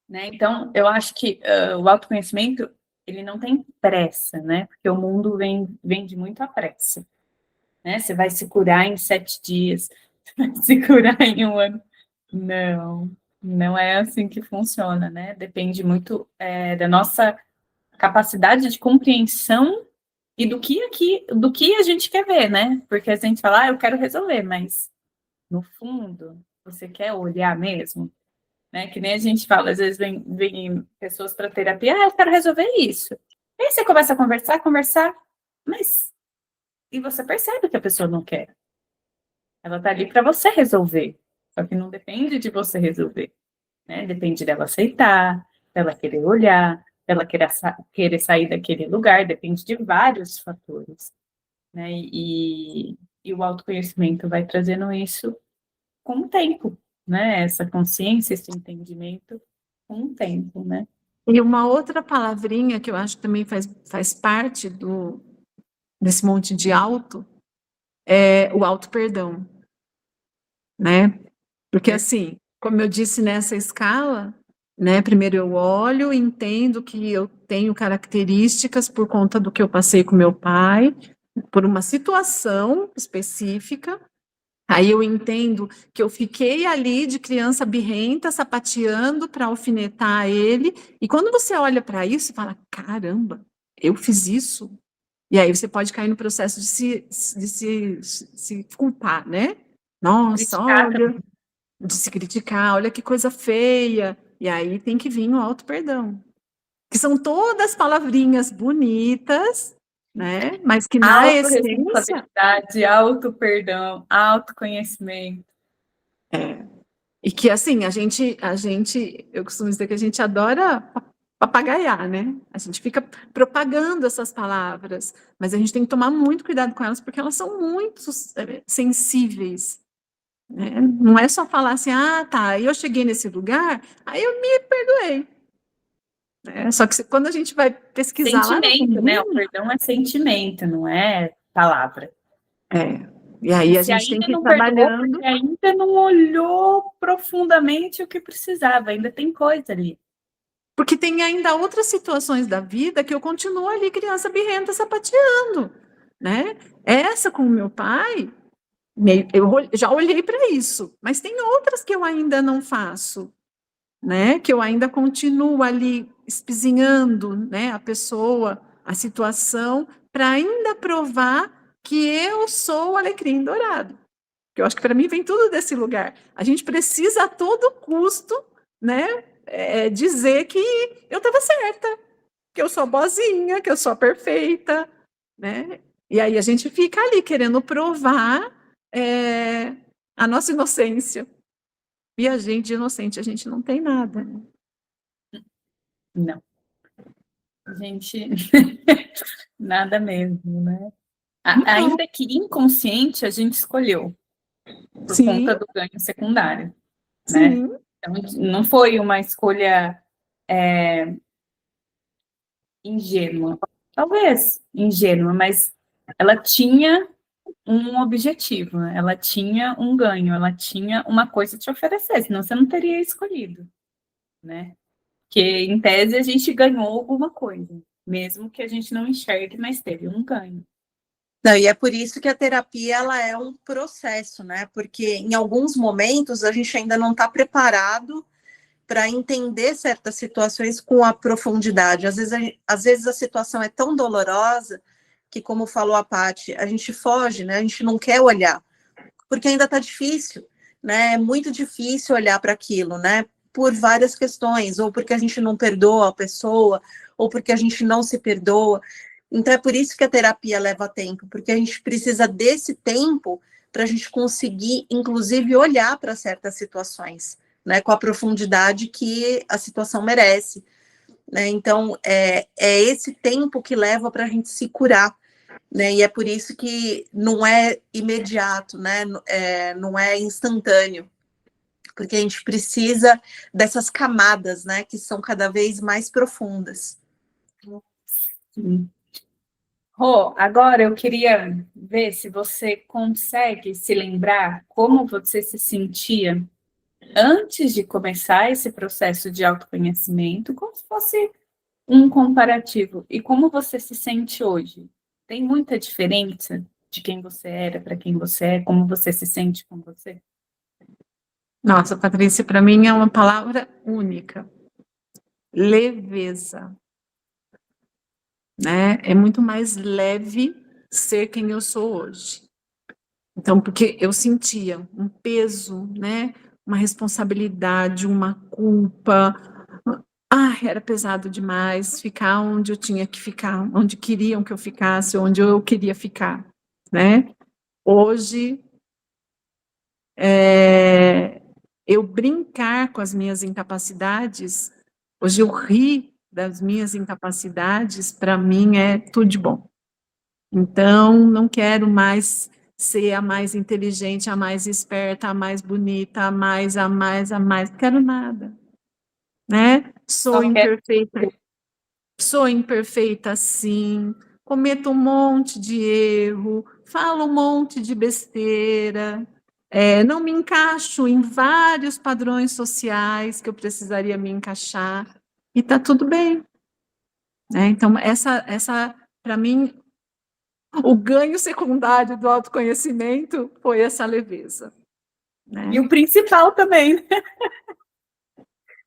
Né? Então, eu acho que o autoconhecimento, ele não tem pressa, né? Porque o mundo vem de muita pressa. Né? Você vai se curar em 7 dias, você vai se curar em 1 ano. Não é assim que funciona, né? Depende muito da nossa capacidade de compreensão e do que a gente quer ver, né? Porque a gente fala, eu quero resolver, mas no fundo, você quer olhar mesmo? Né? Que nem a gente fala, às vezes vem pessoas para terapia, eu quero resolver isso. Aí você começa a conversar, mas e você percebe que a pessoa não quer. Ela tá ali para você resolver, só que não depende de você resolver, né? Depende dela aceitar, dela querer olhar, dela querer sair daquele lugar, depende de vários fatores, né? E o autoconhecimento vai trazendo isso com o tempo, né? Essa consciência, esse entendimento com o tempo, né? E uma outra palavrinha que eu acho que também faz parte desse monte de auto é o auto-perdão, né? Porque, assim, como eu disse nessa escala, né? Primeiro eu olho, entendo que eu tenho características por conta do que eu passei com meu pai, por uma situação específica. Aí eu entendo que eu fiquei ali de criança birrenta, sapateando para alfinetar ele. E quando você olha para isso, fala, caramba, eu fiz isso. E aí você pode cair no processo de se culpar, né? Nossa, olha, de se criticar, olha que coisa feia. E aí tem que vir o auto-perdão. Que são todas palavrinhas bonitas, né? Mas que na essência... Autoresponsabilidade, auto-perdão, autoconhecimento. E que, assim, eu costumo dizer que a gente adora papagaiar, né? A gente fica propagando essas palavras, mas a gente tem que tomar muito cuidado com elas, porque elas são muito sensíveis, né? Não é só falar assim, eu cheguei nesse lugar, aí eu me perdoei. Só que quando a gente vai pesquisar sentimento, né? O perdão é sentimento, não é palavra. E aí a gente tem que ir trabalhando. Ainda não olhou profundamente o que precisava, ainda tem coisa ali. Porque tem ainda outras situações da vida que eu continuo ali, criança birrenta, sapateando, né? Essa com o meu pai, eu já olhei para isso, mas tem outras que eu ainda não faço, né? Que eu ainda continuo ali espizinhando, né? A pessoa, a situação, para ainda provar que eu sou o alecrim dourado. Que eu acho que para mim vem tudo desse lugar. A gente precisa a todo custo, né? Dizer que eu estava certa, que eu sou boazinha, que eu sou perfeita, né? E aí a gente fica ali querendo provar a nossa inocência. E a gente, de inocente, a gente não tem nada. Né? Não. Gente, nada mesmo, né? Ainda que inconsciente, a gente escolheu por Sim, conta do ganho secundário, né? sim. Então, não foi uma escolha ingênua. Talvez ingênua, mas ela tinha um objetivo, né? Ela tinha um ganho, ela tinha uma coisa a te oferecer, senão você não teria escolhido, né? Que, em tese, a gente ganhou alguma coisa, mesmo que a gente não enxergue, mas teve um ganho. Não, e é por isso que a terapia ela é um processo, né? Porque em alguns momentos a gente ainda não está preparado para entender certas situações com a profundidade. Às vezes a situação é tão dolorosa que, como falou a Paty, a gente foge, né? A gente não quer olhar, porque ainda está difícil, né? É muito difícil olhar para aquilo, né? Por várias questões, ou porque a gente não perdoa a pessoa, ou porque a gente não se perdoa. Então é por isso que a terapia leva tempo, porque a gente precisa desse tempo para a gente conseguir, inclusive, olhar para certas situações, né? Com a profundidade que a situação merece. Né? Então é esse tempo que leva para a gente se curar. Né? E é por isso que não é imediato, né? Não é instantâneo, porque a gente precisa dessas camadas, né? Que são cada vez mais profundas. Sim. Rô, agora eu queria ver se você consegue se lembrar como você se sentia antes de começar esse processo de autoconhecimento, como se fosse um comparativo, e como você se sente hoje. Tem muita diferença de quem você era para quem você é, como você se sente com você? Nossa, Patrícia, para mim é uma palavra única. Leveza. Né? É muito mais leve ser quem eu sou hoje. Então, porque eu sentia um peso, né? Uma responsabilidade, uma culpa. Era pesado demais ficar onde eu tinha que ficar, onde queriam que eu ficasse, onde eu queria ficar, né? Hoje, eu brincar com as minhas incapacidades, hoje eu ri das minhas incapacidades, para mim é tudo de bom. Então, não quero mais ser a mais inteligente, a mais esperta, a mais bonita, a mais, não quero nada, né? Sou imperfeita, sim, cometo um monte de erro, falo um monte de besteira, não me encaixo em vários padrões sociais que eu precisaria me encaixar, e tá tudo bem. Né? Então, essa para mim, o ganho secundário do autoconhecimento foi essa leveza. Né? E o principal também, né?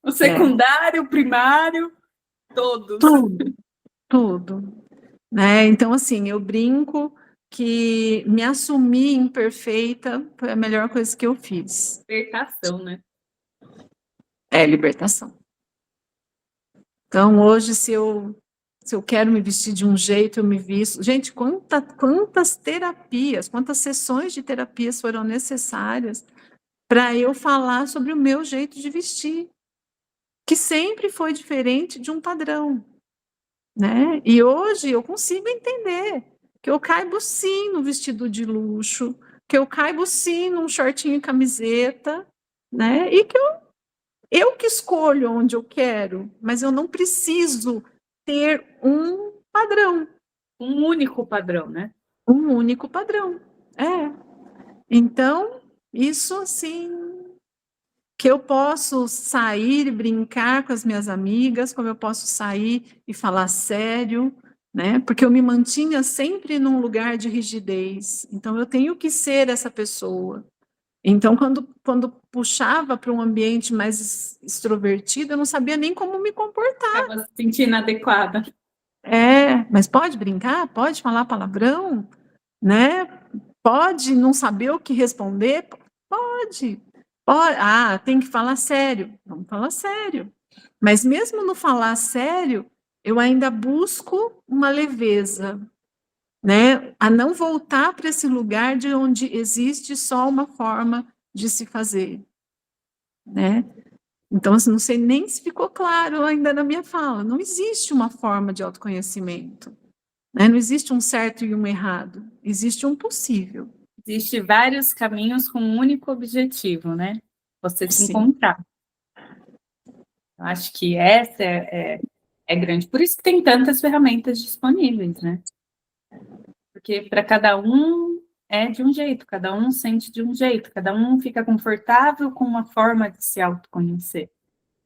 O secundário, o primário, todos. Tudo. Né? Então, assim, eu brinco que me assumir imperfeita foi a melhor coisa que eu fiz. Libertação, né? É libertação. Então, hoje, se eu quero me vestir de um jeito, eu me visto. Gente, quantas terapias, quantas sessões de terapias foram necessárias para eu falar sobre o meu jeito de vestir, que sempre foi diferente de um padrão, né? E hoje eu consigo entender que eu caibo sim no vestido de luxo, que eu caibo sim num shortinho e camiseta, né? E que eu que escolho onde eu quero, mas eu não preciso ter um padrão. Um único padrão, né? Um único padrão. Então, isso assim, que eu posso sair e brincar com as minhas amigas, como eu posso sair e falar sério, né? Porque eu me mantinha sempre num lugar de rigidez. Então, eu tenho que ser essa pessoa. Então, quando puxava para um ambiente mais extrovertido, eu não sabia nem como me comportar. Estava se sentindo inadequada. Mas pode brincar? Pode falar palavrão? Né? Pode não saber o que responder? Pode. Tem que falar sério. Vamos falar sério. Mas mesmo no falar sério, eu ainda busco uma leveza, né? A não voltar para esse lugar de onde existe só uma forma de se fazer, né? Então, assim, não sei nem se ficou claro ainda na minha fala. Não existe uma forma de autoconhecimento, né? Não existe um certo e um errado. Existe um possível. Existem vários caminhos com um único objetivo, né? Você se Sim. encontrar. Eu acho que essa é grande. Por isso que tem tantas ferramentas disponíveis, né? Porque para cada um é de um jeito, cada um sente de um jeito, cada um fica confortável com uma forma de se autoconhecer.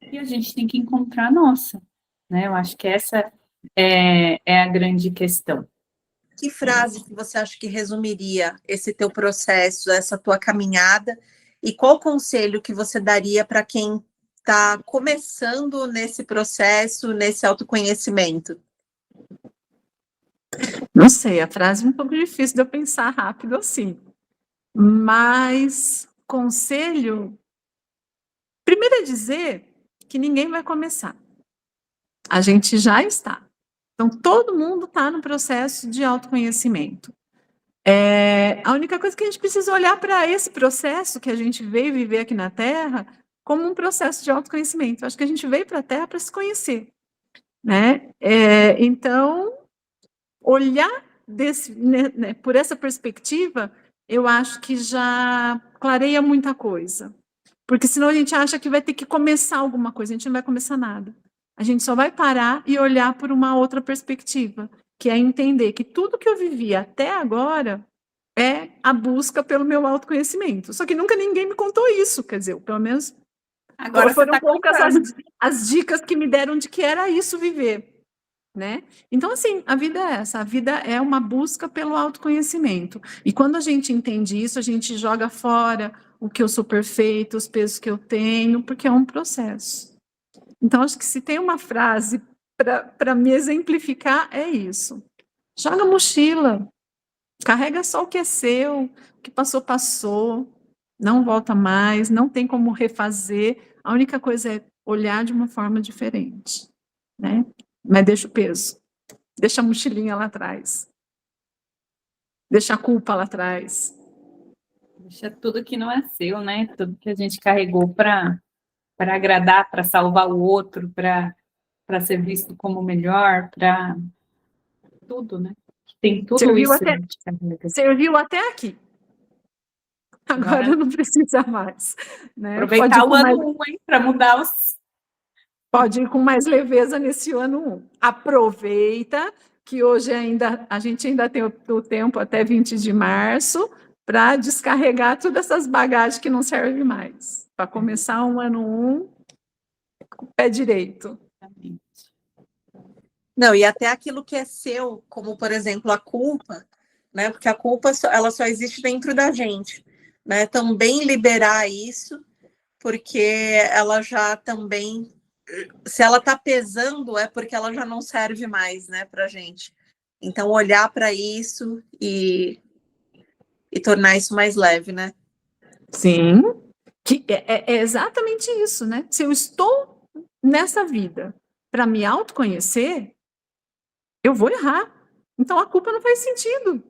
E a gente tem que encontrar a nossa, né? Eu acho que essa é a grande questão. Que frase que você acha que resumiria esse teu processo, essa tua caminhada? E qual conselho que você daria para quem está começando nesse processo, nesse autoconhecimento? Não sei, a frase é um pouco difícil de eu pensar rápido assim. Mas, conselho, primeiro é dizer que ninguém vai começar. A gente já está. Então, todo mundo está no processo de autoconhecimento. A única coisa que a gente precisa olhar para esse processo que a gente veio viver aqui na Terra como um processo de autoconhecimento. Acho que a gente veio para a Terra para se conhecer, né? Então, olhar por essa perspectiva, eu acho que já clareia muita coisa. Porque senão a gente acha que vai ter que começar alguma coisa, a gente não vai começar nada. A gente só vai parar e olhar por uma outra perspectiva, que é entender que tudo que eu vivi até agora é a busca pelo meu autoconhecimento. Só que nunca ninguém me contou isso, quer dizer, pelo menos Agora foram você tá poucas contando. as dicas que me deram de que era isso viver, né? Então, assim, a vida é essa, a vida é uma busca pelo autoconhecimento. E quando a gente entende isso, a gente joga fora o que eu sou perfeito, os pesos que eu tenho, porque é um processo. Então, acho que se tem uma frase para me exemplificar, é isso. Joga a mochila, carrega só o que é seu, o que passou, passou, não volta mais, não tem como refazer, a única coisa é olhar de uma forma diferente, né? Mas deixa o peso, deixa a mochilinha lá atrás, deixa a culpa lá atrás. Deixa tudo que não é seu, né? Tudo que a gente carregou para agradar, para salvar o outro, para ser visto como melhor, para tudo, né? Tem tudo Serviu isso. até, serviu até aqui. Agora não precisa mais. Né? Aproveitar o ano 1, hein, para mudar os. Pode ir com mais leveza nesse ano 1. Aproveita que hoje a gente ainda tem o tempo até 20 de março para descarregar todas essas bagagens que não servem mais. Para começar um ano 1 com o pé direito. Não, e até aquilo que é seu, como, por exemplo, a culpa, né? Porque a culpa ela só existe dentro da gente, né? Também liberar isso, porque ela já também, se ela está pesando, é porque ela já não serve mais, né, para gente. Então, olhar para isso e tornar isso mais leve, né? Sim, que é exatamente isso, né? Se eu estou nessa vida para me autoconhecer, eu vou errar. Então a culpa não faz sentido,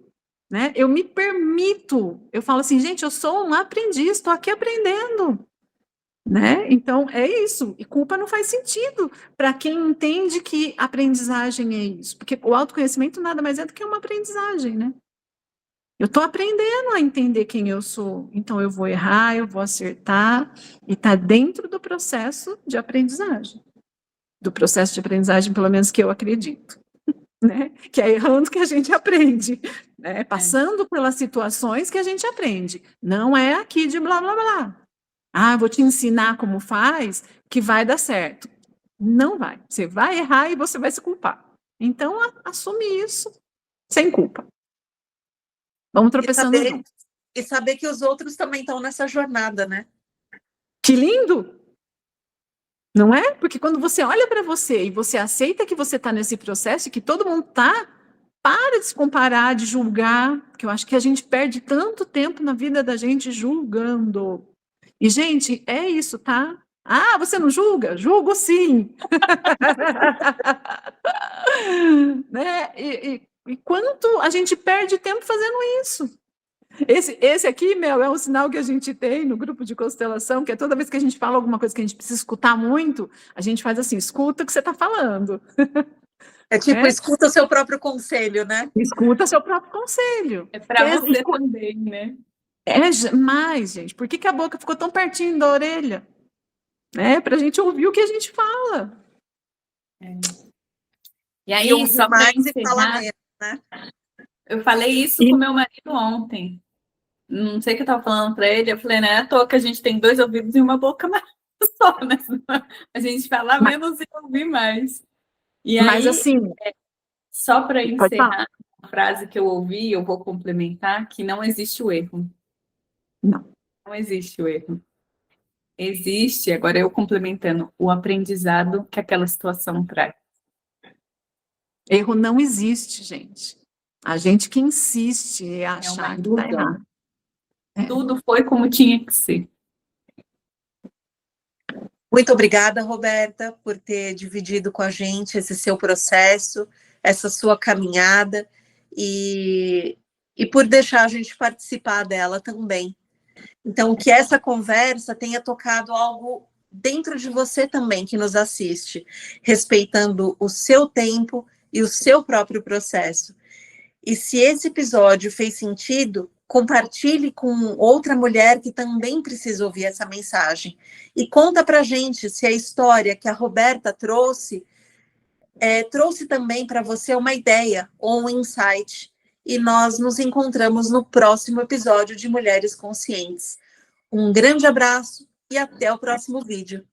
né? Eu me permito, eu falo assim, gente, eu sou um aprendiz, estou aqui aprendendo, né? Então é isso. E culpa não faz sentido para quem entende que aprendizagem é isso, porque o autoconhecimento nada mais é do que uma aprendizagem, né? Eu estou aprendendo a entender quem eu sou, então eu vou errar, eu vou acertar, e está dentro do processo de aprendizagem. Do processo de aprendizagem, pelo menos que eu acredito, né? Que é errando que a gente aprende, né? Passando pelas situações que a gente aprende. Não é aqui de blá, blá, blá. Ah, vou te ensinar como faz, que vai dar certo. Não vai. Você vai errar e você vai se culpar. Então, assume isso sem culpa. Vamos tropeçando juntos. E saber que os outros também estão nessa jornada, né? Que lindo! Não é? Porque quando você olha para você e você aceita que você está nesse processo e que todo mundo está, para de se comparar, de julgar, porque eu acho que a gente perde tanto tempo na vida da gente julgando. E, gente, é isso, tá? Ah, você não julga? Julgo sim! Né? E quanto a gente perde tempo fazendo isso? Esse aqui, Mel, é um sinal que a gente tem no grupo de constelação, que é toda vez que a gente fala alguma coisa que a gente precisa escutar muito, a gente faz assim, escuta o que você está falando. É tipo, escuta o seu próprio conselho, né? Escuta seu próprio conselho. É para você também, né? Mais, gente. Por que a boca ficou tão pertinho da orelha? Para a gente ouvir o que a gente fala. E aí, só para encerrar, menos, né? Eu falei isso com meu marido ontem. Não sei o que eu estava falando para ele. Eu falei, não é à toa que a gente tem 2 ouvidos e uma boca mais só, né? A gente fala menos e ouvir mais. E Mas aí, assim, só para encerrar, a frase que eu ouvi, eu vou complementar, que não existe o erro. Não existe o erro. Existe, agora eu complementando, o aprendizado que aquela situação traz. Erro não existe, gente. A gente que insiste em achar que está errado. Tudo foi como tinha que ser. Muito obrigada, Roberta, por ter dividido com a gente esse seu processo, essa sua caminhada e por deixar a gente participar dela também. Então, que essa conversa tenha tocado algo dentro de você também, que nos assiste, respeitando o seu tempo e o seu próprio processo. E se esse episódio fez sentido, compartilhe com outra mulher que também precisa ouvir essa mensagem. E conta pra gente se a história que a Roberta trouxe também para você uma ideia ou um insight. E nós nos encontramos no próximo episódio de Mulheres Conscientes. Um grande abraço e até o próximo vídeo.